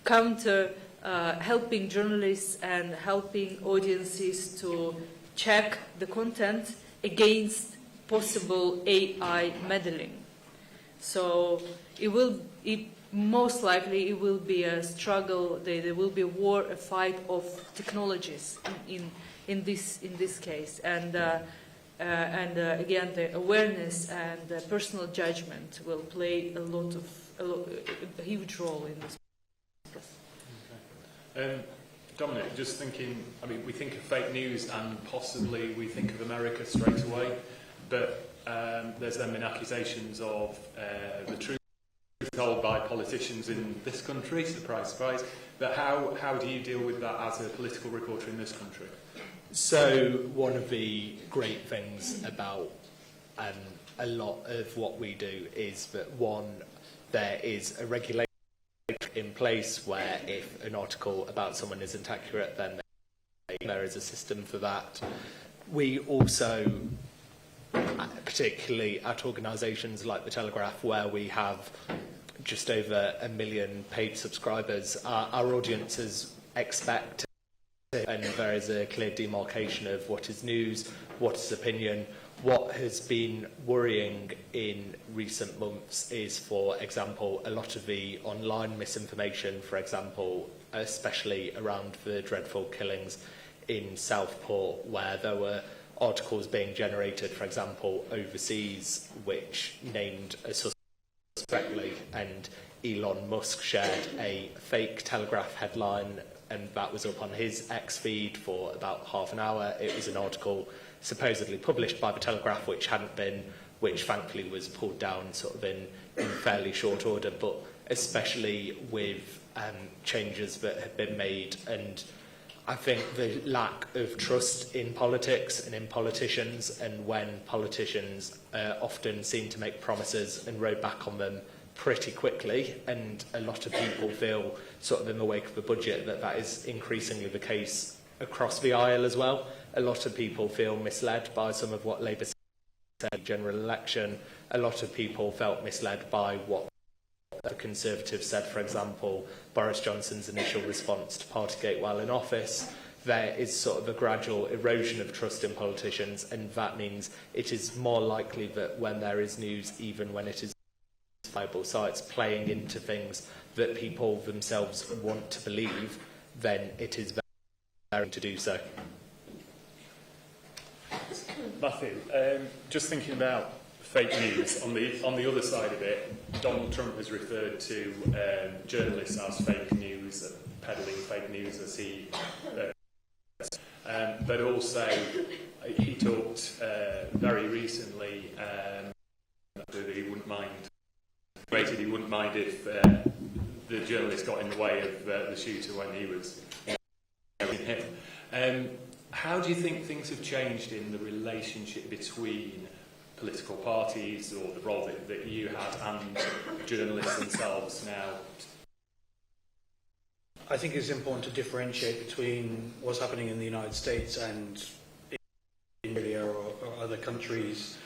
counter helping journalists and helping audiences to check the content against possible AI meddling. So most likely it will be a struggle. There will be a war, a fight of technologies in this case, and again the awareness and the personal judgment will play a huge role in this process. Okay. Dominic, just thinking, I mean, we think of fake news and possibly we think of America straight away, but there's then been accusations of the truth told by politicians in this country, surprise, surprise, but how do you deal with that as a political reporter in this country? So one of the great things about a lot of what we do is that, one, there is a regulation in place where if an article about someone isn't accurate, then there is a system for that. We also, particularly at organisations like the Telegraph, where we have just over 1 million paid subscribers, our audiences expect, and there is a clear demarcation of what is news, what is opinion. What has been worrying in recent months is, for example, a lot of the online misinformation, for example, especially around the dreadful killings in Southport, where there were articles being generated, for example, overseas, which named a suspectly, and Elon Musk shared a fake Telegraph headline, and that was up on his X feed for about half an hour. It was an article supposedly published by the Telegraph, which hadn't been, which thankfully was pulled down sort of in fairly short order, but especially with changes that have been made. And I think the lack of trust in politics and in politicians, and when politicians often seem to make promises and row back on them pretty quickly, and a lot of people feel sort of in the wake of the budget that is increasingly the case across the aisle as well. A lot of people feel misled by some of what Labour said in the general election. A lot of people felt misled by what the Conservatives said, for example, Boris Johnson's initial response to Partygate while in office. There is sort of a gradual erosion of trust in politicians, and that means it is more likely that when there is news, even when it is reliable sites playing into things that people themselves want to believe, then it is very to do so. Matthew, just thinking about fake news, on the other side of it, Donald Trump has referred to journalists as fake news, peddling fake news as he but also he talked very recently that he wouldn't mind. He wouldn't mind if the journalist got in the way of the shooter when he was him. How do you think things have changed in the relationship between political parties, or the role that you have, and journalists themselves now? I think it's important to differentiate between what's happening in the United States and in India or other countries.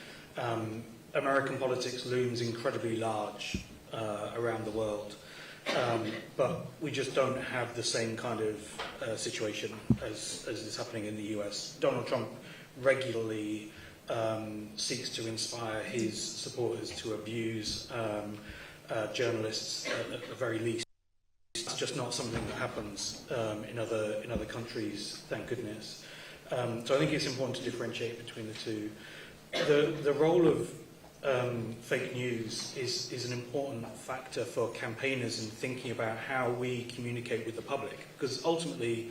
American politics looms incredibly large around the world, but we just don't have the same kind of situation as is happening in the US. Donald Trump regularly seeks to inspire his supporters to abuse journalists at the very least. It's just not something that happens in other countries, thank goodness. So I think it's important to differentiate between the two. The role of fake news is an important factor for campaigners in thinking about how we communicate with the public, because ultimately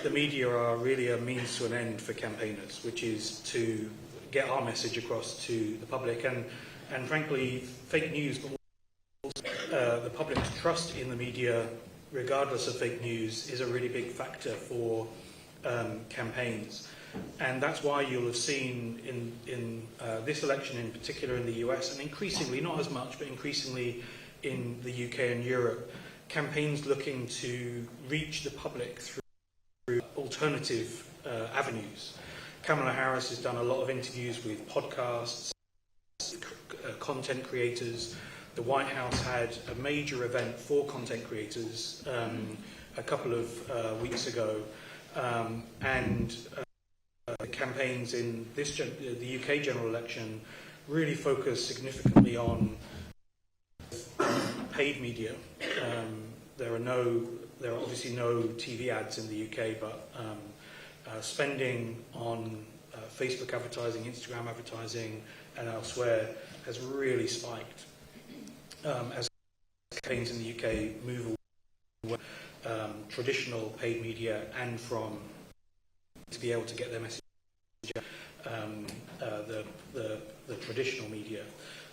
the media are really a means to an end for campaigners, which is to get our message across to the public, and frankly fake news, but also, the public's trust in the media regardless of fake news is a really big factor for campaigns. And that's why you'll have seen in this election in particular in the US, and increasingly, not as much, but increasingly in the UK and Europe, campaigns looking to reach the public through alternative avenues. Kamala Harris has done a lot of interviews with podcasts, content creators. The White House had a major event for content creators a couple of weeks ago, and the campaigns in the UK general election really focused significantly on paid media. There are obviously no TV ads in the UK, but spending on Facebook advertising, Instagram advertising, and elsewhere has really spiked as campaigns in the UK move away from traditional paid media and from to be able to get their message the traditional media.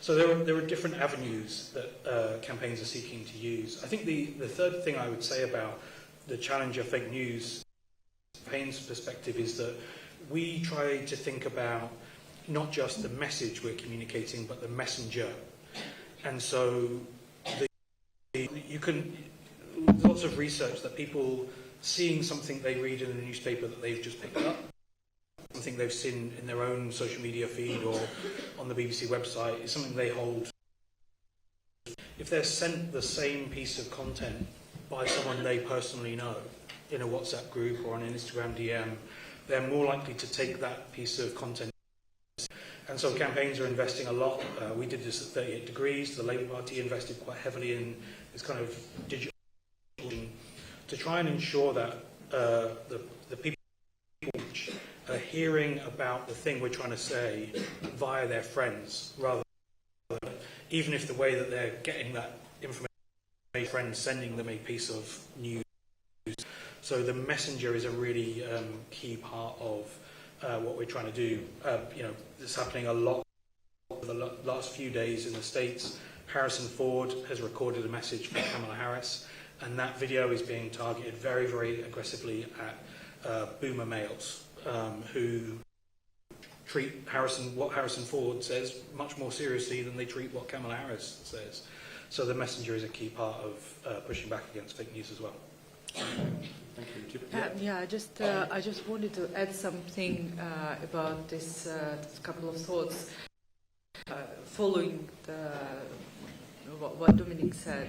So there are different avenues that campaigns are seeking to use. I think the third thing I would say about the challenge of fake news campaigns perspective is that we try to think about not just the message we're communicating, but the messenger. And so lots of research that people seeing something they read in a newspaper that they've just picked up, something they've seen in their own social media feed or on the BBC website, is something they hold. If they're sent the same piece of content by someone they personally know in a WhatsApp group or on an Instagram DM, they're more likely to take that piece of content. And so campaigns are investing a lot. We did this at 38 Degrees. The Labour Party invested quite heavily in this kind of digital to try and ensure that the people are hearing about the thing we're trying to say via their friends, rather than, even if the way that they're getting that information, friends sending them a piece of news. So the messenger is a really key part of what we're trying to do. It's happening a lot over the last few days in the States. Harrison Ford has recorded a message for Kamala Harris, and that video is being targeted very, very aggressively at boomer males who treat what Harrison Ford says much more seriously than they treat what Kamala Harris says. So the messenger is a key part of pushing back against fake news as well. Thank you. I just wanted to add something about this couple of thoughts following what Dominic said.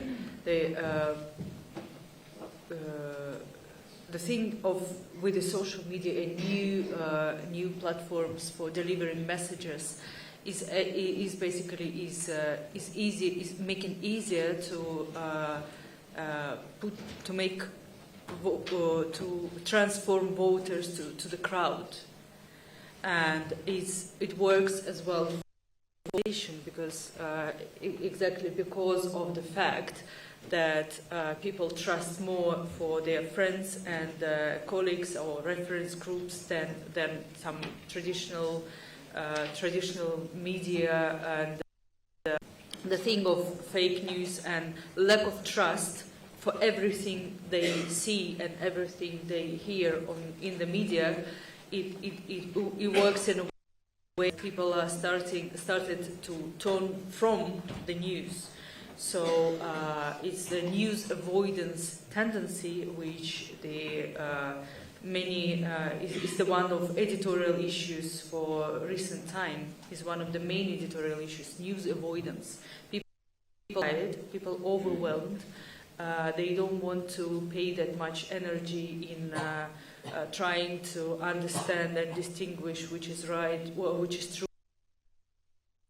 The thing with the social media and new platforms for delivering messages is making easier to transform voters to the crowd, and it works as well because exactly because of the fact that people trust more for their friends and colleagues or reference groups than some traditional media, and the thing of fake news and lack of trust for everything they see and everything they hear in the media, it works in a way people are started to turn from the news. So it's the news avoidance tendency which is the one of editorial issues for recent time. Is one of the main editorial issues, news avoidance. People overwhelmed. They don't want to pay that much energy in trying to understand and distinguish which is right, which is true,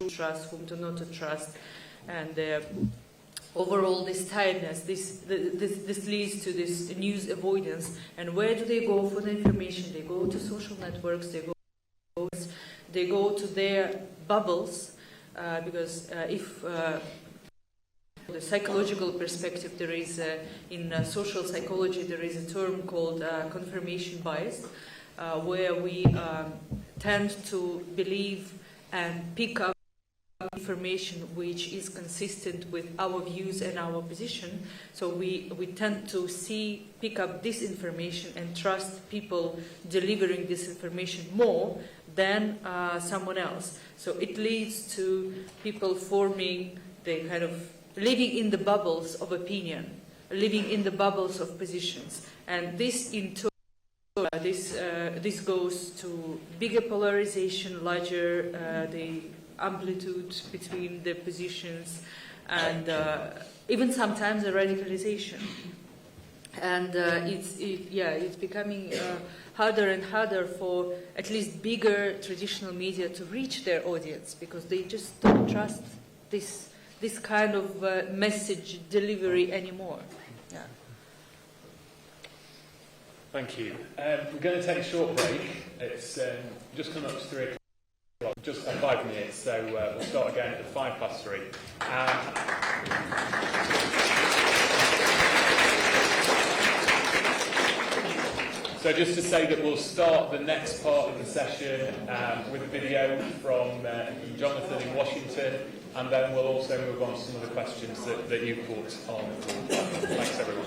trust, whom to not to trust, and overall this tiredness. This leads to this news avoidance. And where do they go for the information? They go to social networks. They go to their bubbles because if the psychological perspective, there is in social psychology there is a term called confirmation bias, where we tend to believe and pick up information which is consistent with our views and our position. So we tend to pick up this information and trust people delivering this information more than someone else. So it leads to people forming the kind of living in the bubbles of opinion, living in the bubbles of positions, and this in turn, this goes to bigger polarization, larger the amplitude between the positions, and even sometimes a radicalization. And it's becoming harder and harder for at least bigger traditional media to reach their audience, because they just don't trust this kind of message delivery anymore. Yeah. Thank you. We're going to take a short break. It's just come up to 3 o'clock, just 5 minutes, so we'll start again at 3:05. So just to say that we'll start the next part of the session with a video from Jonathan in Washington, and then we'll also move on to some of the questions that you put on the board. Thanks, everyone.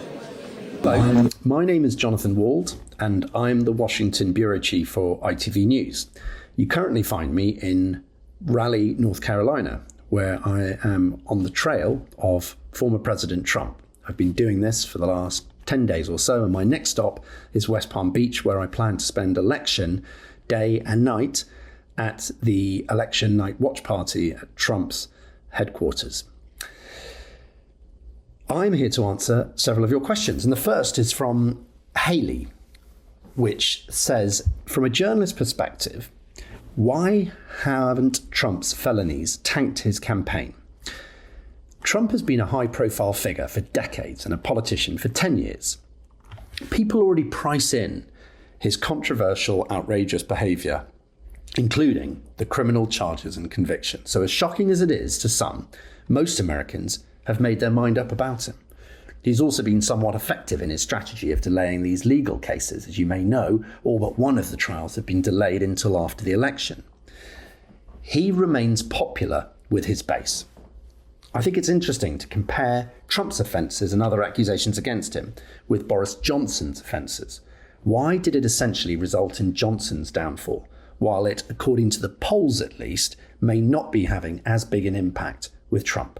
Hello, my name is Jonathan Wald, and I'm the Washington Bureau Chief for ITV News. You currently find me in Raleigh, North Carolina, where I am on the trail of former President Trump. I've been doing this for the last 10 days or so, and my next stop is West Palm Beach, where I plan to spend election day and night at the election night watch party at Trump's headquarters. I'm here to answer several of your questions, and the first is from Haley, which says, from a journalist perspective, why haven't Trump's felonies tanked his campaign? Trump has been a high-profile figure for decades and a politician for 10 years. People already price in his controversial, outrageous behaviour, including the criminal charges and convictions. So as shocking as it is to some, most Americans have made their mind up about him. He's also been somewhat effective in his strategy of delaying these legal cases. As you may know, all but one of the trials have been delayed until after the election. He remains popular with his base. I think it's interesting to compare Trump's offences and other accusations against him with Boris Johnson's offences. Why did it essentially result in Johnson's downfall, while it, according to the polls at least, may not be having as big an impact with Trump?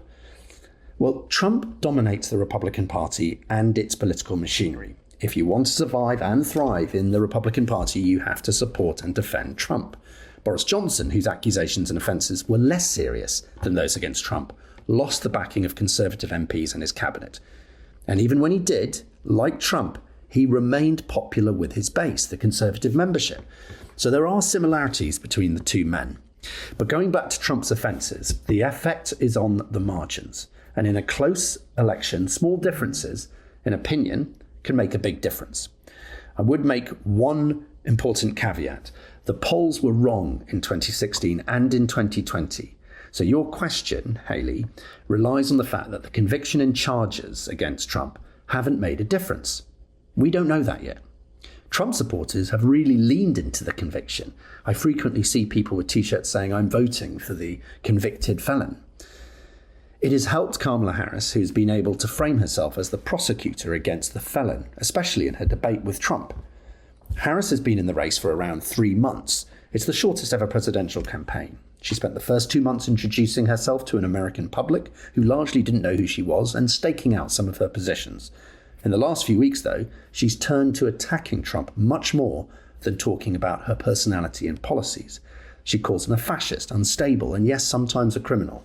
Well, Trump dominates the Republican Party and its political machinery. If you want to survive and thrive in the Republican Party, you have to support and defend Trump. Boris Johnson, whose accusations and offences were less serious than those against Trump, lost the backing of Conservative MPs and his cabinet. And even when he did, like Trump, he remained popular with his base, the Conservative membership. So there are similarities between the two men. But going back to Trump's offences, the effect is on the margins. And in a close election, small differences in opinion can make a big difference. I would make one important caveat. The polls were wrong in 2016 and in 2020. So your question, Haley, relies on the fact that the conviction and charges against Trump haven't made a difference. We don't know that yet. Trump supporters have really leaned into the conviction. I frequently see people with t-shirts saying, "I'm voting for the convicted felon." It has helped Kamala Harris, who's been able to frame herself as the prosecutor against the felon, especially in her debate with Trump. Harris has been in the race for around 3 months. It's the shortest ever presidential campaign. She spent the first 2 months introducing herself to an American public who largely didn't know who she was and staking out some of her positions. In the last few weeks, though, she's turned to attacking Trump much more than talking about her personality and policies. She calls him a fascist, unstable, and yes, sometimes a criminal.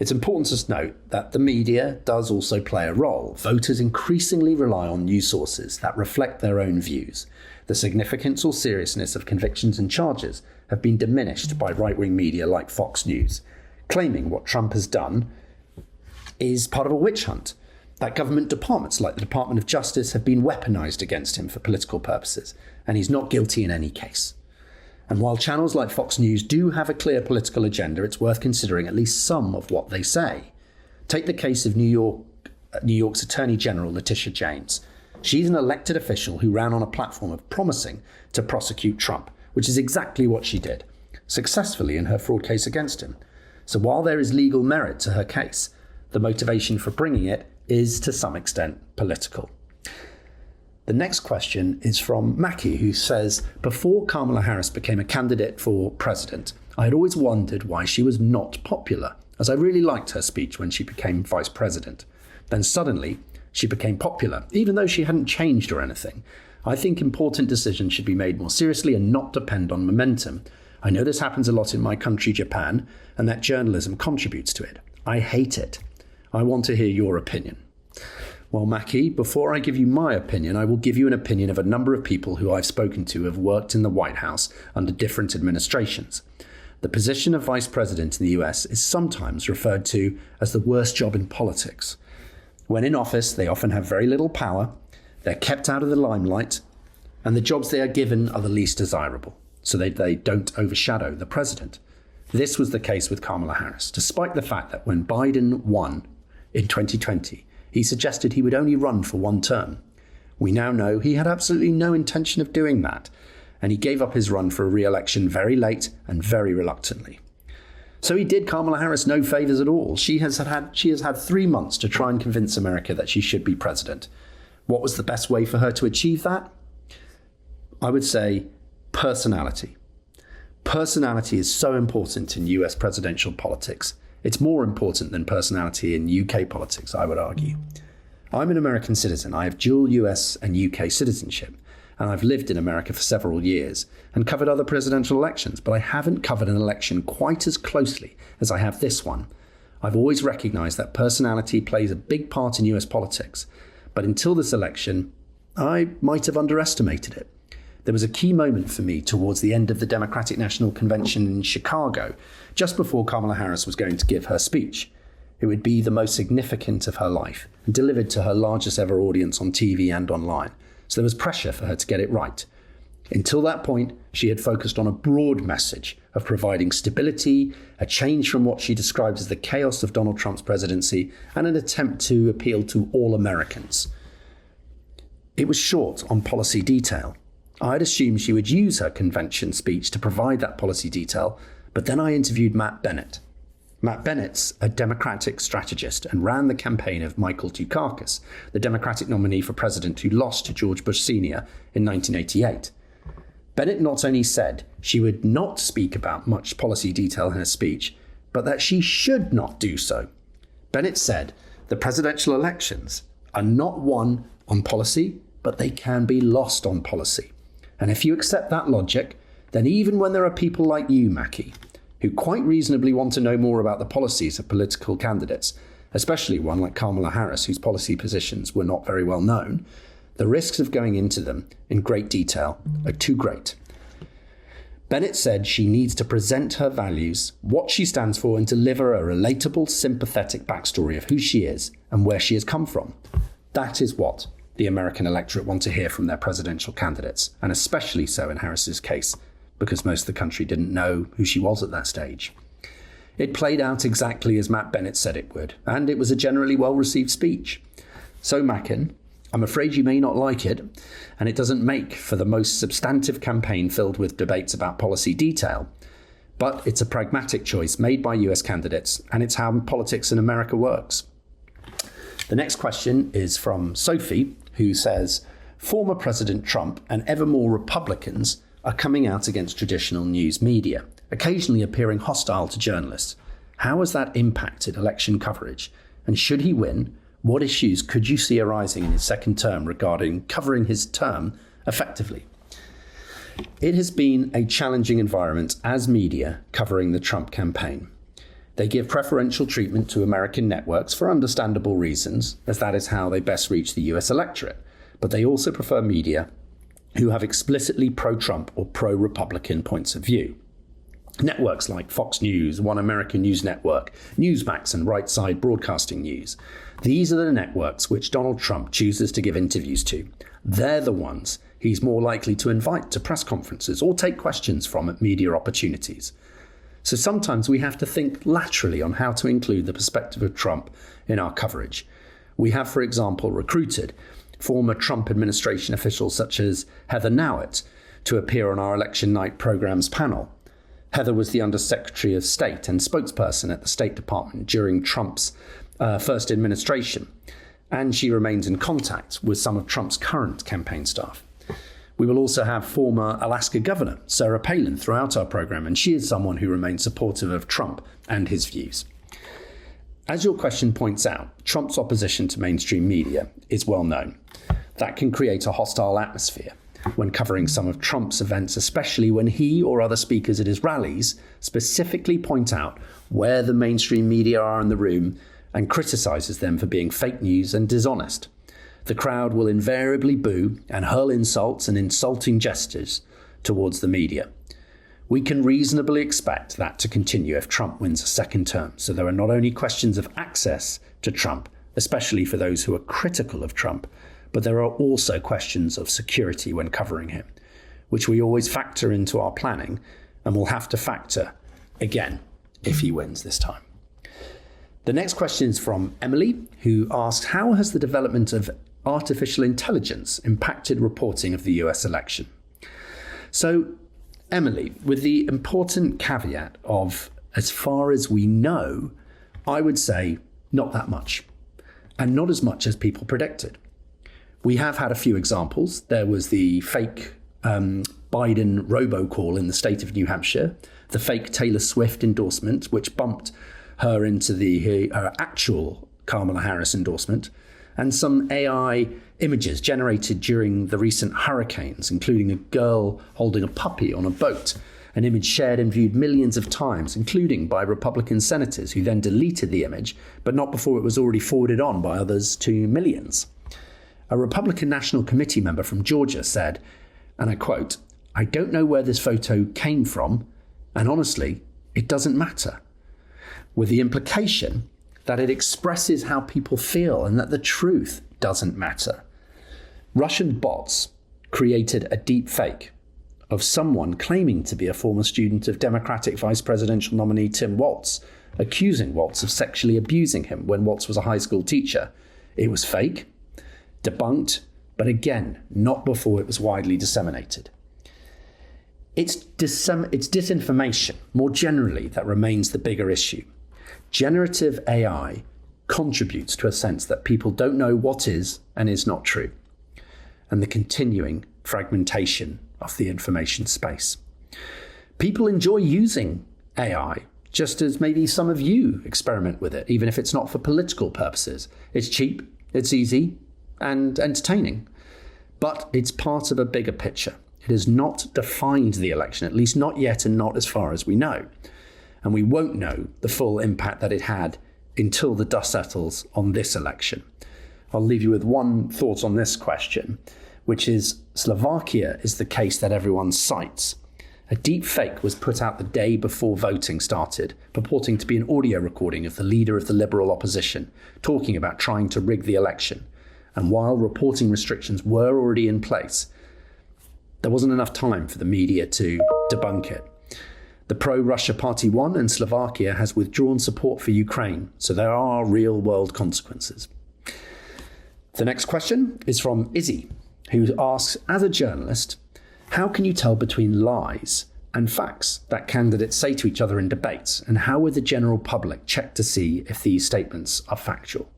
It's important to note that the media does also play a role. Voters increasingly rely on news sources that reflect their own views. The significance or seriousness of convictions and charges have been diminished by right-wing media like Fox News, claiming what Trump has done is part of a witch hunt, that government departments like the Department of Justice have been weaponized against him for political purposes, and he's not guilty in any case. And while channels like Fox News do have a clear political agenda, it's worth considering at least some of what they say. Take the case of New York's Attorney General Letitia James. She's an elected official who ran on a platform of promising to prosecute Trump, which is exactly what she did, successfully in her fraud case against him. So while there is legal merit to her case, the motivation for bringing it is to some extent political. The next question is from Mackie, who says, before Kamala Harris became a candidate for president, I had always wondered why she was not popular, as I really liked her speech when she became vice president. Then suddenly, she became popular, even though she hadn't changed or anything. I think important decisions should be made more seriously and not depend on momentum. I know this happens a lot in my country, Japan, and that journalism contributes to it. I hate it. I want to hear your opinion. Well, Mackie, before I give you my opinion, I will give you an opinion of a number of people who I've spoken to who have worked in the White House under different administrations. The position of vice president in the US is sometimes referred to as the worst job in politics. When in office, they often have very little power, they're kept out of the limelight, and the jobs they are given are the least desirable, so they don't overshadow the president. This was the case with Kamala Harris, despite the fact that when Biden won in 2020, he suggested he would only run for 1 term. We now know he had absolutely no intention of doing that, and he gave up his run for a re-election very late and very reluctantly. So he did Kamala Harris no favours at all. She has had 3 months to try and convince America that she should be president. What was the best way for her to achieve that? I would say personality. Personality is so important in US presidential politics. It's more important than personality in UK politics, I would argue. I'm an American citizen. I have dual US and UK citizenship, and I've lived in America for several years and covered other presidential elections, but I haven't covered an election quite as closely as I have this one. I've always recognised that personality plays a big part in US politics, but until this election, I might have underestimated it. There was a key moment for me towards the end of the Democratic National Convention in Chicago, just before Kamala Harris was going to give her speech. It would be the most significant of her life and delivered to her largest ever audience on TV and online. So there was pressure for her to get it right. Until that point, she had focused on a broad message of providing stability, a change from what she described as the chaos of Donald Trump's presidency, and an attempt to appeal to all Americans. It was short on policy detail. I'd assumed she would use her convention speech to provide that policy detail, but then I interviewed Matt Bennett. Matt Bennett's a Democratic strategist and ran the campaign of Michael Dukakis, the Democratic nominee for president who lost to George Bush Sr. in 1988. Bennett not only said she would not speak about much policy detail in her speech, but that she should not do so. Bennett said the presidential elections are not won on policy, but they can be lost on policy. And if you accept that logic, then even when there are people like you, Mackie, who quite reasonably want to know more about the policies of political candidates, especially one like Kamala Harris, whose policy positions were not very well known, the risks of going into them in great detail are too great. Bennett said she needs to present her values, what she stands for, and deliver a relatable, sympathetic backstory of who she is and where she has come from. That is what the American electorate want to hear from their presidential candidates, and especially so in Harris's case, because most of the country didn't know who she was at that stage. It played out exactly as Matt Bennett said it would, and it was a generally well-received speech. So, Mackin, I'm afraid you may not like it, and it doesn't make for the most substantive campaign filled with debates about policy detail, but it's a pragmatic choice made by US candidates, and it's how politics in America works. The next question is from Sophie, who says, former President Trump and ever more Republicans are coming out against traditional news media, occasionally appearing hostile to journalists. How has that impacted election coverage? And should he win, what issues could you see arising in his second term regarding covering his term effectively? It has been a challenging environment as media covering the Trump campaign. They give preferential treatment to American networks for understandable reasons, as that is how they best reach the US electorate. But they also prefer media who have explicitly pro-Trump or pro-Republican points of view. Networks like Fox News, One American News Network, Newsmax and Right Side Broadcasting News. These are the networks which Donald Trump chooses to give interviews to. They're the ones he's more likely to invite to press conferences or take questions from at media opportunities. So sometimes we have to think laterally on how to include the perspective of Trump in our coverage. We have, for example, recruited former Trump administration officials such as Heather Nauert to appear on our election night program's panel. Heather was the Undersecretary of State and spokesperson at the State Department during Trump's first administration, and she remains in contact with some of Trump's current campaign staff. We will also have former Alaska Governor Sarah Palin throughout our program, and she is someone who remains supportive of Trump and his views. As your question points out, Trump's opposition to mainstream media is well known. That can create a hostile atmosphere when covering some of Trump's events, especially when he or other speakers at his rallies specifically point out where the mainstream media are in the room and criticises them for being fake news and dishonest. The crowd will invariably boo and hurl insults and insulting gestures towards the media. We can reasonably expect that to continue if Trump wins a second term. So there are not only questions of access to Trump, especially for those who are critical of Trump, but there are also questions of security when covering him, which we always factor into our planning and will have to factor again if he wins this time. The next question is from Emily, who asked, how has the development of artificial intelligence impacted reporting of the US election? So, Emily, with the important caveat of, as far as we know, I would say not that much, and not as much as people predicted. We have had a few examples. There was the fake Biden robocall in the state of New Hampshire, the fake Taylor Swift endorsement, which bumped her into her actual Kamala Harris endorsement, and some AI images generated during the recent hurricanes, including a girl holding a puppy on a boat, an image shared and viewed millions of times, including by Republican senators who then deleted the image, but not before it was already forwarded on by others to millions. A Republican National Committee member from Georgia said, and I quote, "I don't know where this photo came from, and honestly, it doesn't matter," with the implication that it expresses how people feel and that the truth doesn't matter. Russian bots created a deep fake of someone claiming to be a former student of Democratic vice presidential nominee Tim Walz, accusing Walz of sexually abusing him when Walz was a high school teacher. It was fake, debunked, but again, not before it was widely disseminated. It's disinformation, more generally, that remains the bigger issue. Generative AI contributes to a sense that people don't know what is and is not true, and the continuing fragmentation of the information space. People enjoy using AI, just as maybe some of you experiment with it, even if it's not for political purposes. It's cheap, it's easy, and entertaining. But it's part of a bigger picture. It has not defined the election, at least not yet and not as far as we know. And we won't know the full impact that it had until the dust settles on this election. I'll leave you with one thought on this question, which is Slovakia is the case that everyone cites. A deep fake was put out the day before voting started, purporting to be an audio recording of the leader of the Liberal opposition, talking about trying to rig the election. And while reporting restrictions were already in place, there wasn't enough time for the media to debunk it. The pro-Russia party won and Slovakia has withdrawn support for Ukraine, so there are real-world consequences. The next question is from Izzy, who asks, as a journalist, how can you tell between lies and facts that candidates say to each other in debates, and how would the general public check to see if these statements are factual?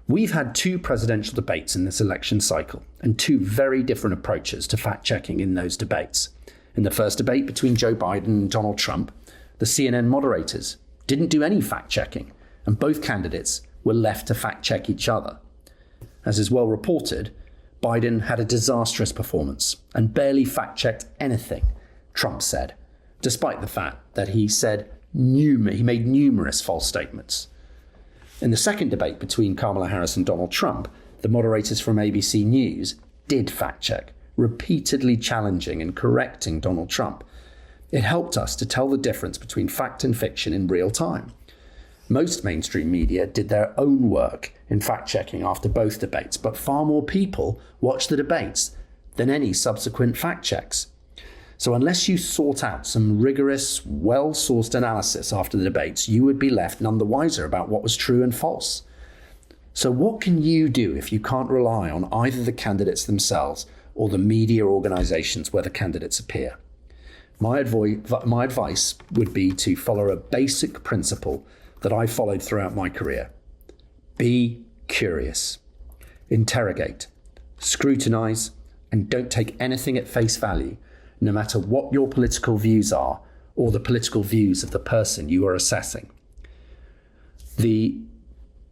We've had 2 presidential debates in this election cycle, and 2 very different approaches to fact-checking in those debates. In the first debate between Joe Biden and Donald Trump, the CNN moderators didn't do any fact-checking, and both candidates were left to fact-check each other. As is well reported, Biden had a disastrous performance and barely fact-checked anything Trump said, despite the fact that he made numerous false statements. In the second debate between Kamala Harris and Donald Trump, the moderators from ABC News did fact-check, repeatedly challenging and correcting Donald Trump. It helped us to tell the difference between fact and fiction in real time. Most mainstream media did their own work in fact-checking after both debates, but far more people watched the debates than any subsequent fact-checks. So unless you sought out some rigorous, well-sourced analysis after the debates, you would be left none the wiser about what was true and false. So what can you do if you can't rely on either the candidates themselves or the media organisations where the candidates appear? My advice would be to follow a basic principle that I followed throughout my career. Be curious. Interrogate. Scrutinise, and don't take anything at face value, no matter what your political views are or the political views of the person you are assessing. The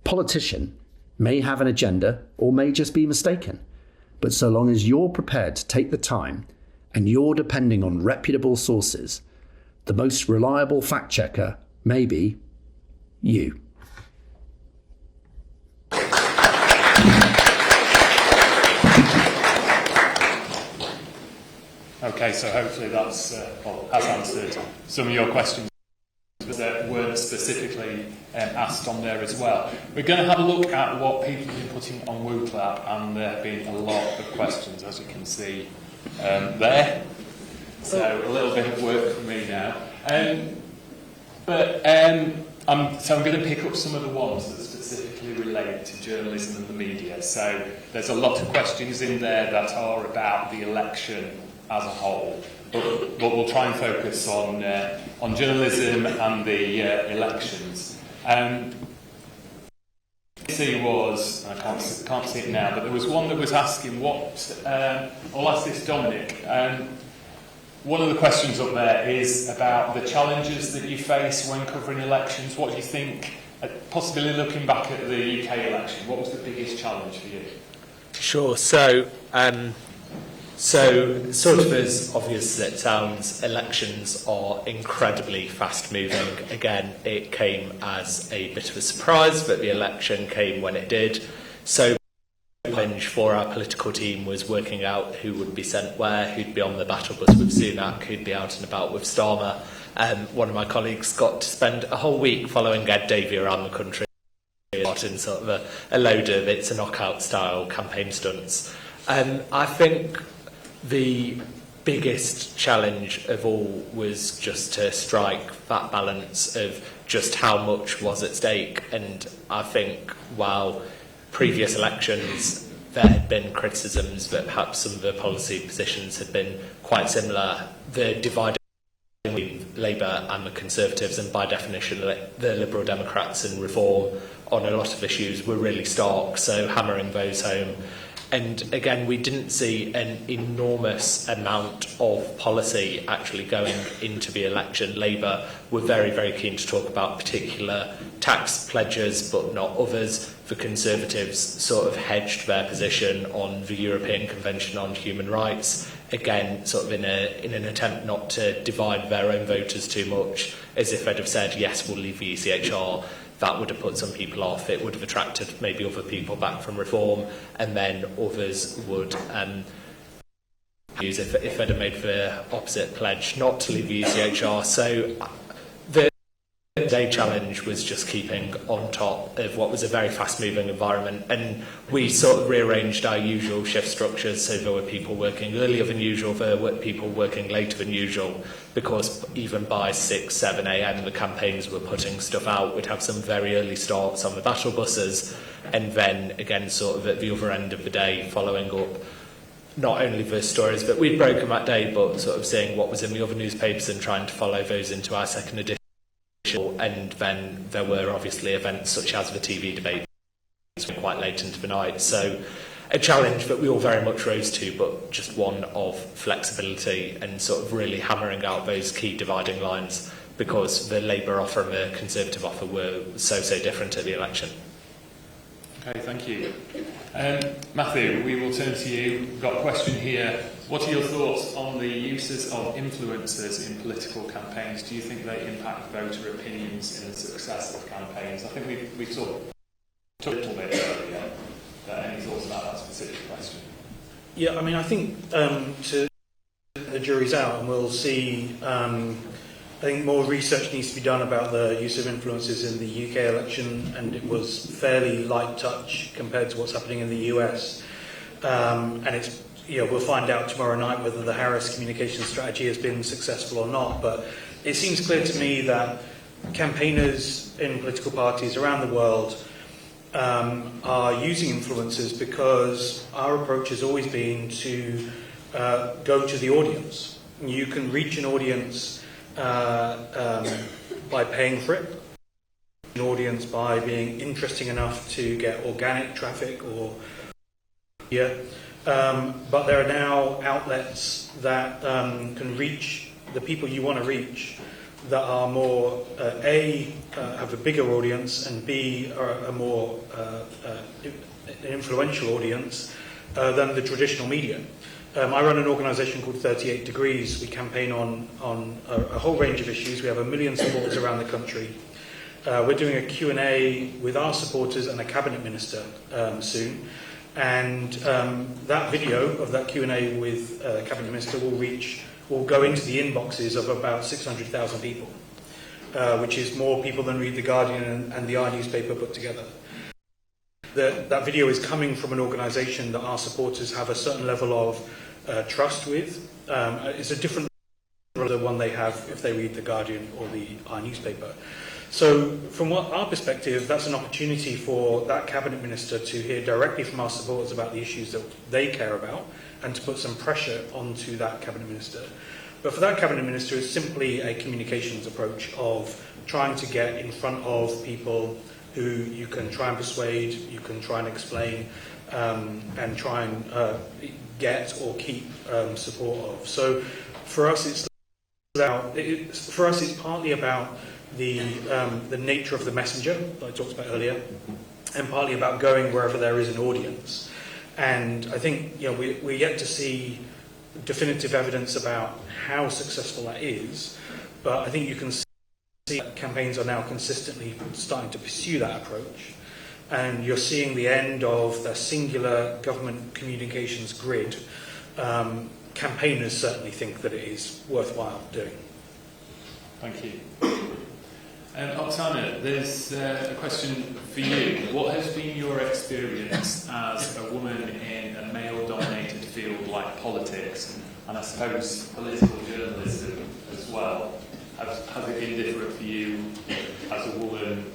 politician may have an agenda or may just be mistaken, but so long as you're prepared to take the time and you're depending on reputable sources, the most reliable fact checker may be you. Okay, so hopefully that's has answered some of your questions that weren't specifically asked on there as well. We're going to have a look at what people have been putting on Wooclap, and there have been a lot of questions, as you can see there. So a little bit of work for me now. I'm going to pick up some of the ones that specifically relate to journalism and the media. So there's a lot of questions in there that are about the election as a whole, but we'll try and focus on journalism and the elections. Was, I can't see it now, but there was one that was asking what. I'll ask this, Dominic. One of the questions up there is about the challenges that you face when covering elections. What do you think, possibly looking back at the UK election, what was the biggest challenge for you? Sure. So sort of as obvious as it sounds, elections are incredibly fast-moving. Again, it came as a bit of a surprise, but the election came when it did. So the challenge for our political team was working out who would be sent where, who'd be on the battle bus with Sunak, who'd be out and about with Starmer. One of my colleagues got to spend a whole week following Ed Davey around the country in sort of a load of it's a knockout-style campaign stunts. I think the biggest challenge of all was just to strike that balance of just how much was at stake. And I think while previous elections there had been criticisms that perhaps some of the policy positions had been quite similar, the divide between Labour and the Conservatives, and by definition the Liberal Democrats and Reform on a lot of issues, were really stark, so hammering those home. And again, we didn't see an enormous amount of policy actually going into the election. Labour were very, very keen to talk about particular tax pledges, but not others. The Conservatives sort of hedged their position on the European Convention on Human Rights, again, sort of in an attempt not to divide their own voters too much, as if they'd have said, yes, we'll leave the ECHR. That would have put some people off. It would have attracted maybe other people back from Reform, and then others would use if they'd have made the opposite pledge not to leave the ECHR. So The day challenge was just keeping on top of what was a very fast-moving environment, and we sort of rearranged our usual shift structures so there were people working earlier than usual, there were people working later than usual, because even by 6, 7 a.m. the campaigns were putting stuff out. We'd have some very early starts on the battle buses, and then again sort of at the other end of the day following up not only the stories that we'd broken that day, but sort of seeing what was in the other newspapers and trying to follow those into our second edition. And then there were obviously events such as the TV debate quite late into the night. So a challenge that we all very much rose to, but just one of flexibility and sort of really hammering out those key dividing lines, because the Labour offer and the Conservative offer were so different at the election. Okay, thank you. Matthew, we will turn to you. We've got a question here. What are your thoughts on the uses of influencers in political campaigns? Do you think they impact voter opinions in the success of campaigns? I think we talked a little bit earlier. Any thoughts about that specific question? Yeah, I mean, I think the jury's out, and we'll see. I think more research needs to be done about the use of influencers in the UK election, and it was fairly light touch compared to what's happening in the US. And it's, we'll find out tomorrow night whether the Harris communication strategy has been successful or not. But it seems clear to me that campaigners in political parties around the world are using influencers because our approach has always been to go to the audience. You can reach an audience by paying for it, an audience by being interesting enough to get organic traffic or but there are now outlets that can reach the people you want to reach that are more have a bigger audience, and B are a more influential audience than the traditional media. I run an organisation called 38 Degrees. We campaign on a whole range of issues. We have 1 million supporters around the country. We're doing a Q&A with our supporters and a cabinet minister soon. And that video of that Q&A with cabinet minister will go into the inboxes of about 600,000 people, which is more people than read The Guardian and the newspaper put together. That video is coming from an organisation that our supporters have a certain level of trust with. It's a different than the one they have if they read The Guardian or our newspaper. So from our perspective, that's an opportunity for that cabinet minister to hear directly from our supporters about the issues that they care about, and to put some pressure onto that cabinet minister. But for that cabinet minister, it's simply a communications approach of trying to get in front of people who you can try and persuade, you can try and explain, and try and get or keep support of. So for us, it's partly about the nature of the messenger that I talked about earlier, and partly about going wherever there is an audience. And I think we're yet to see definitive evidence about how successful that is, but I think you can see that campaigns are now consistently starting to pursue that approach, and you're seeing the end of the singular government communications grid. Campaigners certainly think that it is worthwhile doing. Thank you. Oksana, there's a question for you. What has been your experience as a woman in a male-dominated field like politics, and I suppose political journalism as well? Has it been different for you as a woman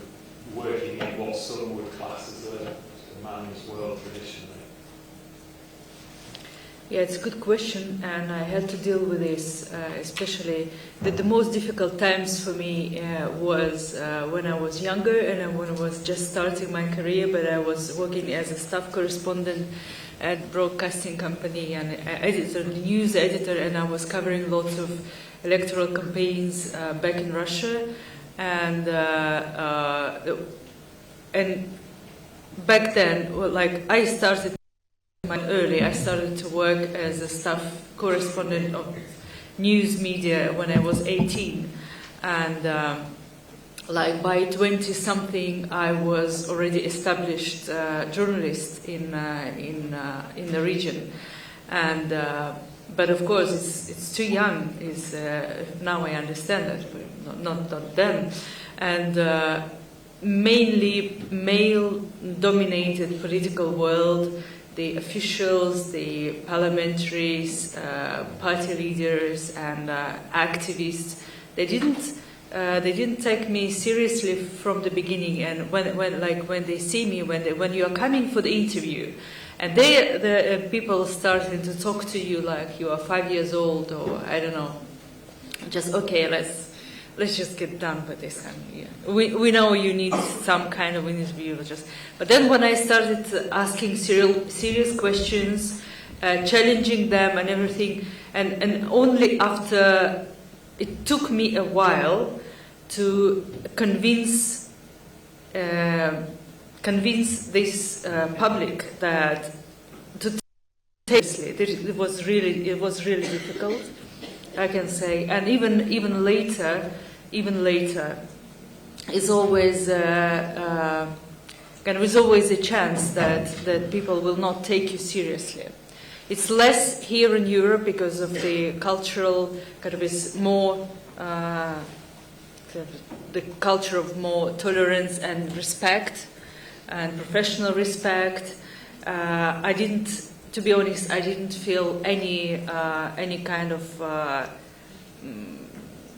working in what some would class as a man's world traditionally? Yeah, it's a good question, and I had to deal with this, especially the most difficult times for me was when I was younger and when I was just starting my career, but I was working as a staff correspondent at broadcasting company and editor, news editor, and I was covering lots of electoral campaigns back in Russia, and back then, I started early. I started to work as a staff correspondent of news media when I was 18, and by 20-something, I was already established journalist in the region, and But of course, it's too young. Now I understand that, but not then. And mainly male-dominated political world, the officials, the parliamentaries, party leaders, and activists, they didn't take me seriously from the beginning. And when they see me, when you are coming for the interview, and the people starting to talk to you like you are 5 years old, or I don't know, just okay, let's just get done with this. And yeah, we know you need some kind of interview, but then when I started asking serious questions, challenging them and everything, and only after it took me a while to convince this public that to take seriously. It was really difficult, I can say, and even later, is always there is always a chance that people will not take you seriously. It's less here in Europe because of the cultural kind of is more the culture of more tolerance and respect and professional respect. To be honest, I didn't feel any kind of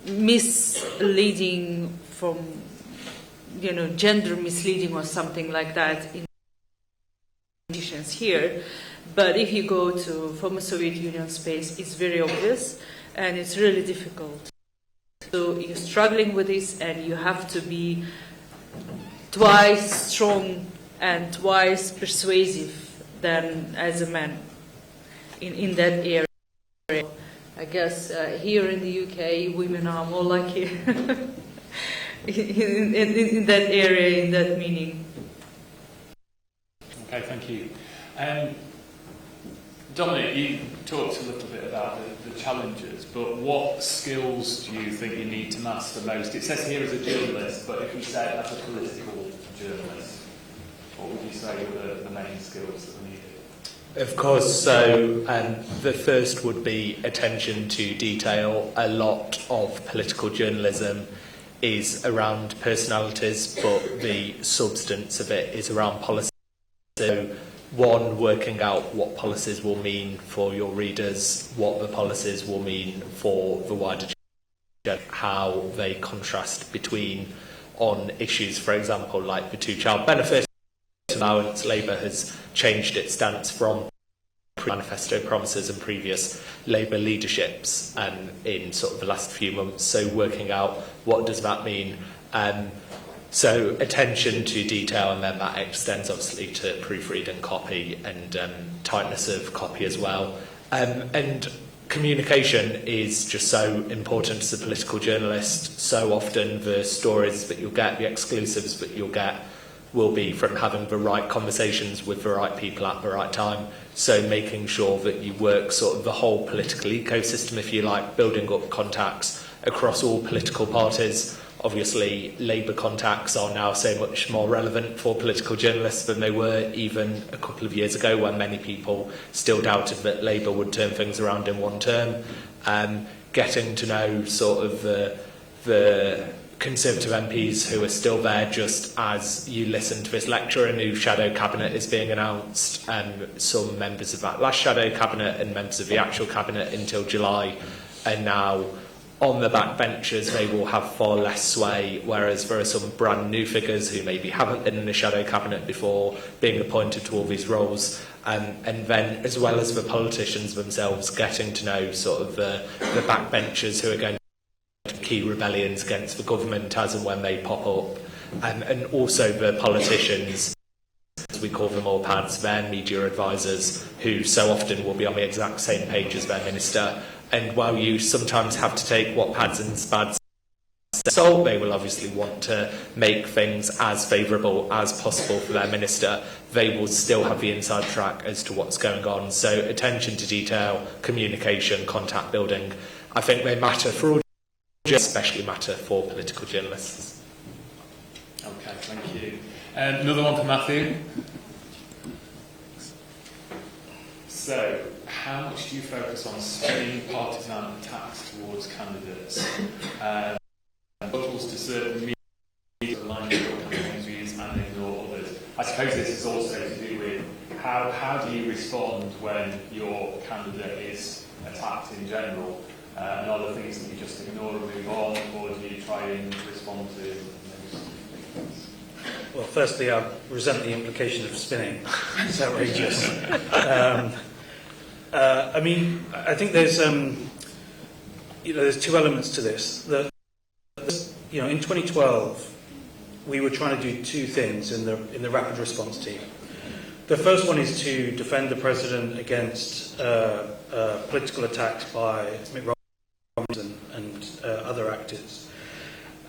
misleading from, gender misleading or something like that in conditions here. But if you go to former Soviet Union space, it's very obvious and it's really difficult. So you're struggling with this, and you have to be twice strong and twice persuasive than as a man in that area. I guess here in the UK, women are more lucky in that area, in that meaning. Okay, thank you. Dominic, you talked a little bit about the challenges, but what skills do you think you need to master most? It says here as a journalist, but if you said as a political journalist, what would you say were the main skills that are needed? Of course, so the first would be attention to detail. A lot of political journalism is around personalities, but the substance of it is around policy. So, one, working out what policies will mean for your readers, what the policies will mean for the wider general, how they contrast between on issues, for example, like the two-child benefit allowance. Labour has changed its stance from manifesto promises and previous Labour leaderships in sort of the last few months. So working out what does that mean. So attention to detail, and then that extends obviously to proofreading copy and tightness of copy as well. And communication is just so important as a political journalist. So often the stories that you'll get, the exclusives that you'll get, will be from having the right conversations with the right people at the right time. So making sure that you work sort of the whole political ecosystem, if you like, building up contacts across all political parties. Obviously, Labour contacts are now so much more relevant for political journalists than they were even a couple of years ago, when many people still doubted that Labour would turn things around in one term. Getting to know sort of the Conservative MPs who are still there just as you listen to this lecture. A new shadow cabinet is being announced, and some members of that last shadow cabinet and members of the actual cabinet until July are now on the backbenchers. They will have far less sway, whereas there are some brand new figures who maybe haven't been in the shadow cabinet before being appointed to all these roles. And then, as well as the politicians themselves, getting to know sort of the backbenchers who are going to key rebellions against the government as and when they pop up, and also the politicians, as we call them all pads, their media advisors, who so often will be on the exact same page as their minister. And while you sometimes have to take what pads and spads so they will obviously want to make things as favourable as possible for their minister, they will still have the inside track as to what's going on. So attention to detail, communication, contact building, I think they matter for all, especially matter for political journalists. Okay, thank you. Another one for Matthew. So, how much do you focus on spinning partisan attacks towards candidates? Models to certain media align with your campaign views and ignore others. I suppose this is also to do with how do you respond when your candidate is attacked in general? And other things that you just ignore and move on, or do you try and respond to those things? Well, firstly, I resent the implication of spinning. It's outrageous. I mean, I think there's there's two elements to this. In 2012, we were trying to do two things in the rapid response team. The first one is to defend the president against political attacks by Mitt Romney and other actors.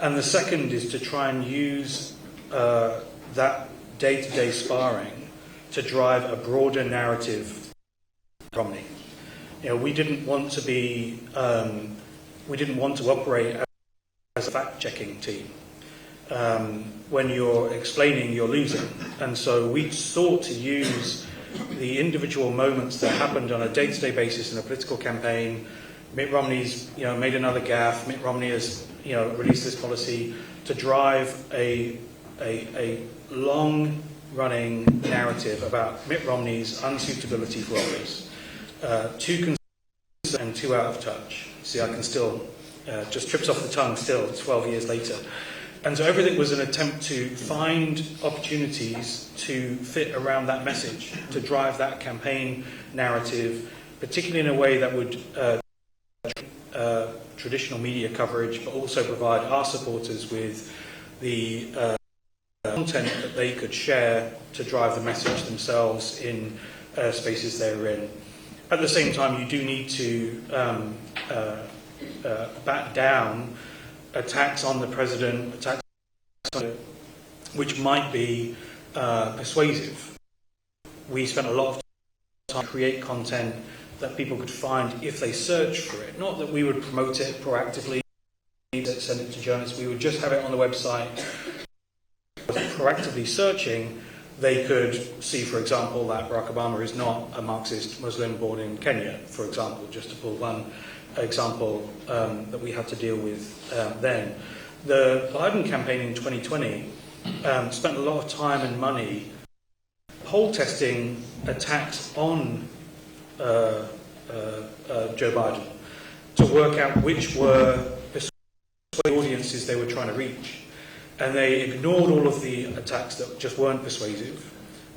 And the second is to try and use that day-to-day sparring to drive a broader narrative of Romney. We didn't want to be, we didn't want to operate as a fact-checking team. When you're explaining, you're losing. And so we sought to use the individual moments that happened on a day-to-day basis in a political campaign. Mitt Romney's made another gaffe. Mitt Romney has released this policy to drive a long-running narrative about Mitt Romney's unsuitability for office. Too concerned and too out of touch. See, I can still just trips off the tongue still 12 years later. And so everything was an attempt to find opportunities to fit around that message, to drive that campaign narrative, particularly in a way that would traditional media coverage, but also provide our supporters with the content that they could share to drive the message themselves in spaces they're in. At the same time, you do need to back down attacks on the president, attacks on which might be persuasive. We spent a lot of time to create content that people could find if they search for it. Not that we would promote it proactively, send it to journalists. We would just have it on the website. Proactively searching, they could see, for example, that Barack Obama is not a Marxist Muslim born in Kenya, for example, just to pull one example that we had to deal with then. The Biden campaign in 2020 spent a lot of time and money poll testing attacks on Joe Biden to work out which were persuasive audiences they were trying to reach. And they ignored all of the attacks that just weren't persuasive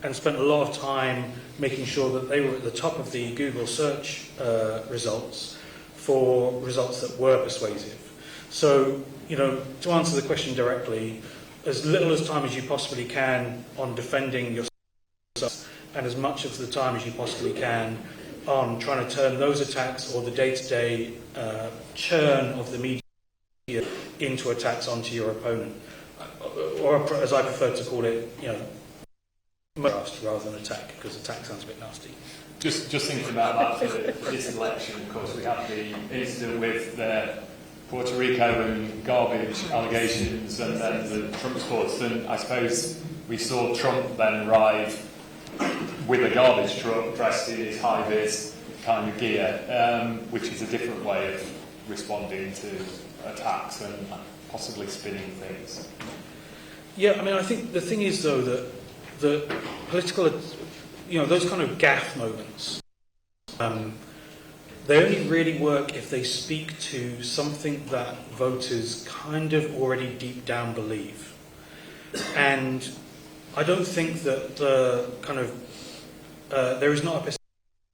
and spent a lot of time making sure that they were at the top of the Google search results for results that were persuasive. So, to answer the question directly, as little as time as you possibly can on defending yourself and as much of the time as you possibly can on trying to turn those attacks or the day-to-day churn of the media into attacks onto your opponent. Or as I prefer to call it, rather than attack, because attack sounds a bit nasty. Just thinking about that for this election, of course, we had the incident with the Puerto Rico and garbage allegations and then the Trump supporters, and I suppose we saw Trump then arrive with a garbage truck dressed in his high-vis kind of gear, which is a different way of responding to attacks and possibly spinning things. Yeah, I mean, I think the thing is, though, that the political, those kind of gaffe moments, they only really work if they speak to something that voters kind of already deep down believe. And I don't think that the kind of, there is not a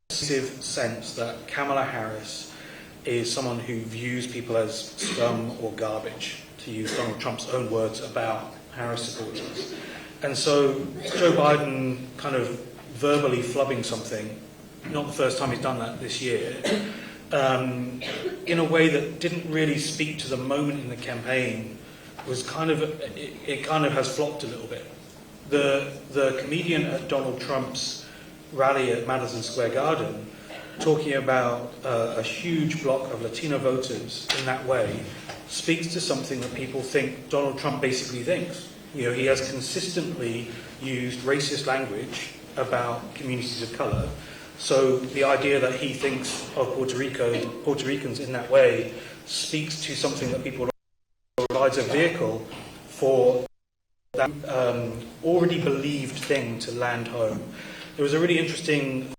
pervasive sense that Kamala Harris is someone who views people as scum or garbage, to use Donald Trump's own words about Harris supporters. And so Joe Biden kind of verbally flubbing something, not the first time he's done that this year, in a way that didn't really speak to the moment in the campaign, was kind of, it kind of has flopped a little bit. The comedian at Donald Trump's rally at Madison Square Garden, talking about a huge block of Latino voters in that way, speaks to something that people think Donald Trump basically thinks. He has consistently used racist language about communities of colour So the idea that he thinks of Puerto Ricans in that way speaks to something that people provides a vehicle for that already believed thing to land home. There was a really interesting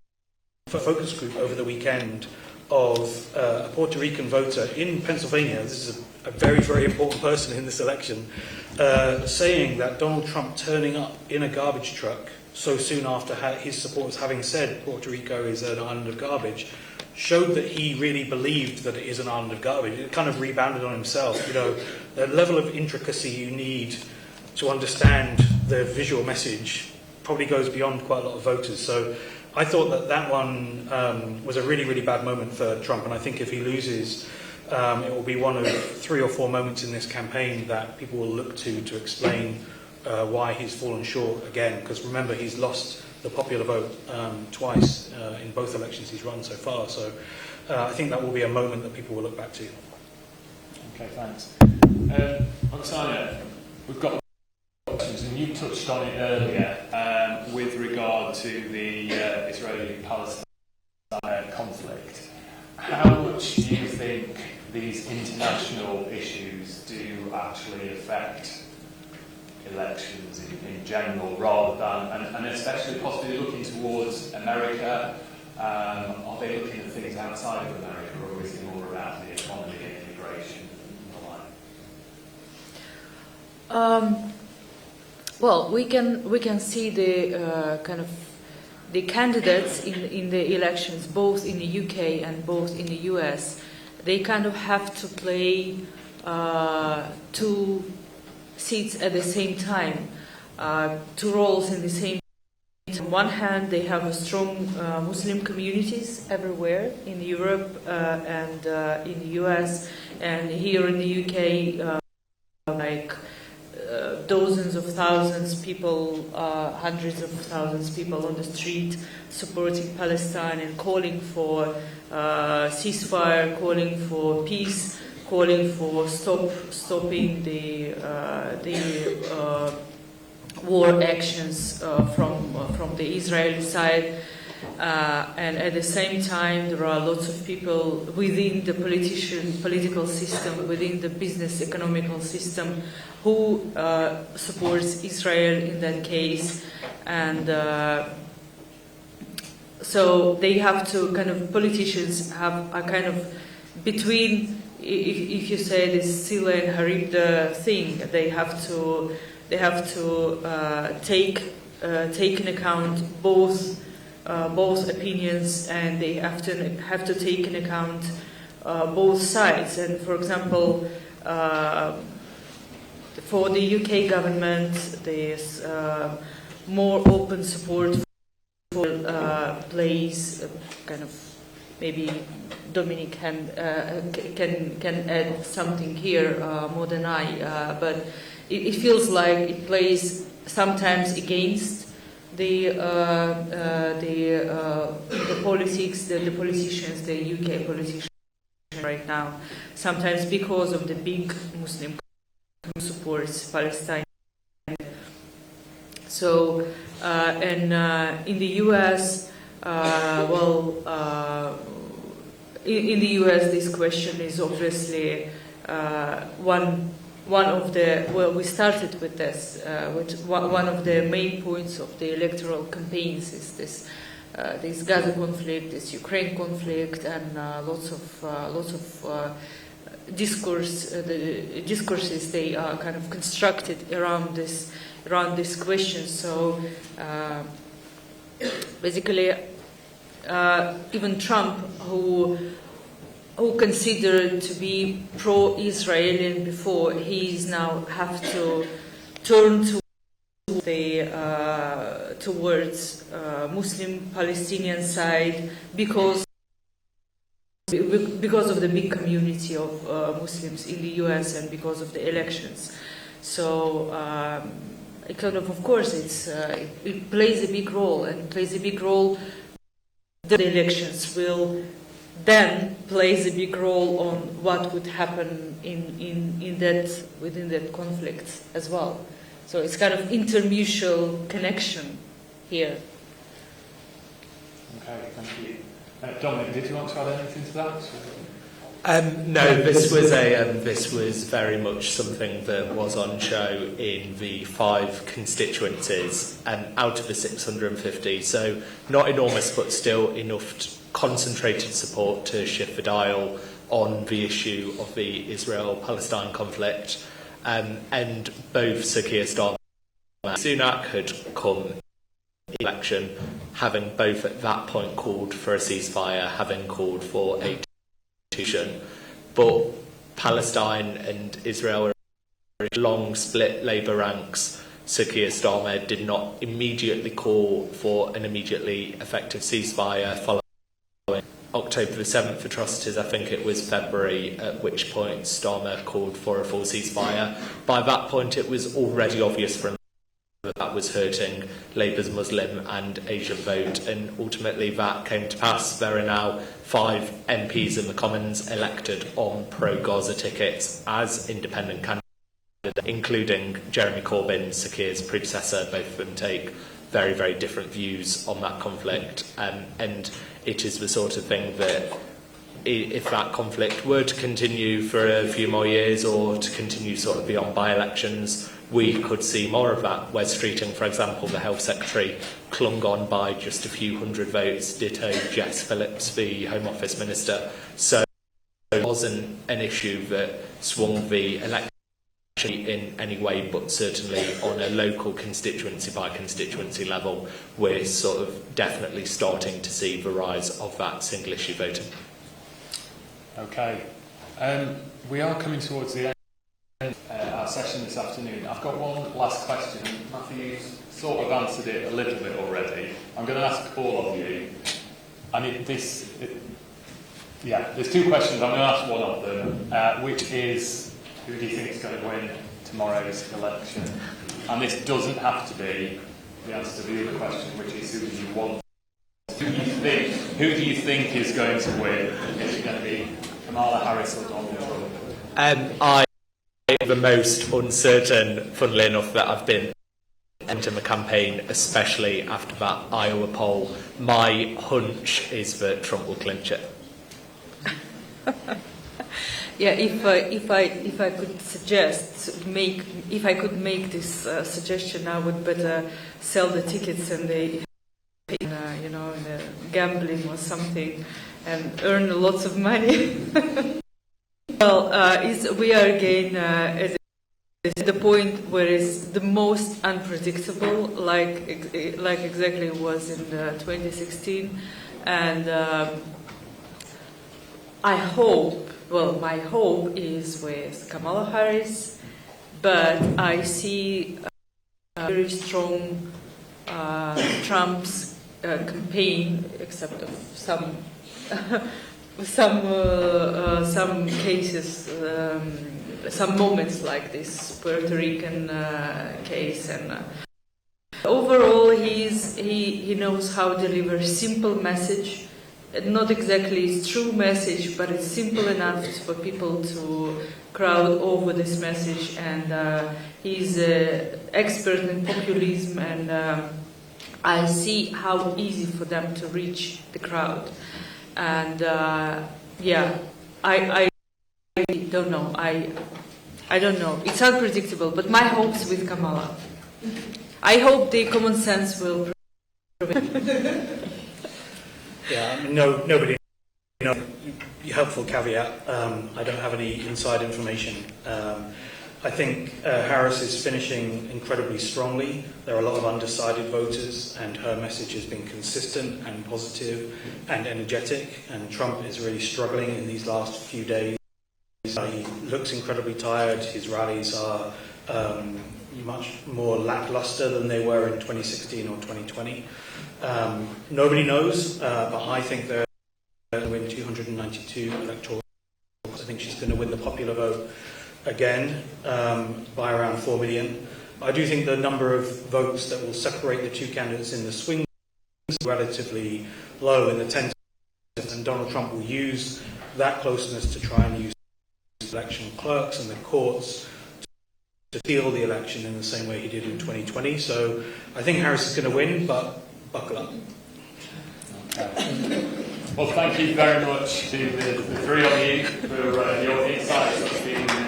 focus group over the weekend of a Puerto Rican voter in Pennsylvania. This is a very, very important person in this election, saying that Donald Trump turning up in a garbage truck so soon after his supporters having said Puerto Rico is an island of garbage showed that he really believed that it is an island of garbage. It kind of rebounded on himself. You know, the level of intricacy you need to understand the visual message probably goes beyond quite a lot of voters. So I thought that one was a really, really bad moment for Trump, and I think if he loses, it will be one of 3 or 4 moments in this campaign that people will look to explain why he's fallen short again. Because remember, he's lost the popular vote twice in both elections he's run so far. So I think that will be a moment that people will look back to. Okay, thanks. Oksana, we've got questions, and you touched on it earlier with regard to the Israeli-Palestine conflict. How much do you think these international issues do actually affect elections in general, rather than, and especially possibly looking towards America? Are they looking at things outside of America, or is it more around the economy and immigration and the like? Well, we can see the kind of the candidates in the elections, both in the UK and both in the US. They kind of have to play 2 seats at the same time, 2 roles in the same time. On one hand, they have a strong Muslim communities everywhere in Europe and in the US, and here in the UK, dozens of thousands people, hundreds of thousands people on the street supporting Palestine and calling for ceasefire, calling for peace, calling for stopping the war actions from the Israeli side. And at the same time, there are lots of people within the political system, within the business economical system, who supports Israel in that case. And so they have to politicians have a kind of between, if you say this Sila and Haribda thing, they have to take in account both opinions, and they have to take in account both sides. And for example, for the UK government, there's more open support for plays, kind of maybe Dominic can add something here more than I, but it feels like it plays sometimes against the politics, the politicians, the UK politicians right now. Sometimes because of the big Muslim who supports Palestine. So, and in the US, in the US, this question is obviously one of the, we started with this, one of the main points of the electoral campaigns is this Gaza conflict, this Ukraine conflict, and lots of discourses they are kind of constructed around this question. So basically, even Trump, who considered to be pro-Israeli before, he's now have to turn towards Muslim Palestinian side because of the big community of Muslims in the US and because of the elections. So it kind of course, it plays a big role, and plays a big role. The elections will then plays a big role on what would happen within that conflict as well. So it's kind of intermutual connection here. Okay, thank you. Dominic, did you want to add anything to that? No, this was very much something that was on show in the 5 constituencies out of the 650. So not enormous, but still enough concentrated support to shift the dial on the issue of the Israel-Palestine conflict. And both Sir Keir Starmer and Sunak had come election, having both at that point called for a ceasefire, having called for a constitution. But Palestine and Israel are long split Labour ranks. Sir Keir Starmer did not immediately call for an immediately effective ceasefire following October the 7th atrocities. I think it was February, at which point Starmer called for a full ceasefire. By that point, it was already obvious from that was hurting Labour's Muslim and Asian vote, and ultimately that came to pass. There are now 5 MPs in the Commons elected on pro-Gaza tickets as independent candidates, including Jeremy Corbyn, Sir Keir's predecessor. Both of them take very, very different views on that conflict, and it is the sort of thing that if that conflict were to continue for a few more years, or to continue sort of beyond by-elections, we could see more of that. Wes Streeting, for example, the Health Secretary, clung on by just a few hundred votes, ditto Jess Phillips, the Home Office Minister. So it wasn't an issue that swung the election in any way, but certainly on a local constituency by constituency level, we're sort of definitely starting to see the rise of that single issue voting. Okay. We are coming towards the end of our session this afternoon. I've got one last question. Matthew's sort of answered it a little bit already. I'm going to ask all of you. And there's 2 questions. I'm going to ask one of them, which is, who do you think is going to win tomorrow's election? And this doesn't have to be the answer to the other question, which is, who do you want? Who do you think is going to win? Is it going to be Kamala Harris or Donald Trump? I am the most uncertain, funnily enough, that I've been into the campaign, especially after that Iowa poll. My hunch is that Trump will clinch it. Yeah, if I could if I could make this suggestion, I would better sell the tickets and in the gambling or something, and earn lots of money. Well, we are again at the point where it's the most unpredictable, like exactly it was in 2016, and I hope. Well, my hope is with Kamala Harris, but I see a very strong Trump's campaign, except of some cases, some moments like this Puerto Rican case, and overall he knows how to deliver simple message. Not exactly his true message, but it's simple enough for people to crowd over this message, and he's an expert in populism, and I see how easy for them to reach the crowd. And I don't know. I don't know. It's unpredictable, but my hopes with Kamala. I hope the common sense will prevail. Yeah, I mean, nobody knows. Helpful caveat. I don't have any inside information. I think Harris is finishing incredibly strongly. There are a lot of undecided voters, and her message has been consistent and positive and energetic. And Trump is really struggling in these last few days. He looks incredibly tired. His rallies are much more lackluster than they were in 2016 or 2020. Nobody knows, but I think they're going to win 292 electoral votes. I think she's going to win the popular vote again by around 4 million. I do think the number of votes that will separate the 2 candidates in the swing is relatively low, in the 10%, and Donald Trump will use that closeness to try and use election clerks and the courts to steal the election in the same way he did in 2020. So I think Harris is going to win, but buckle up. Well, thank you very much to the three of you for your insights. It's been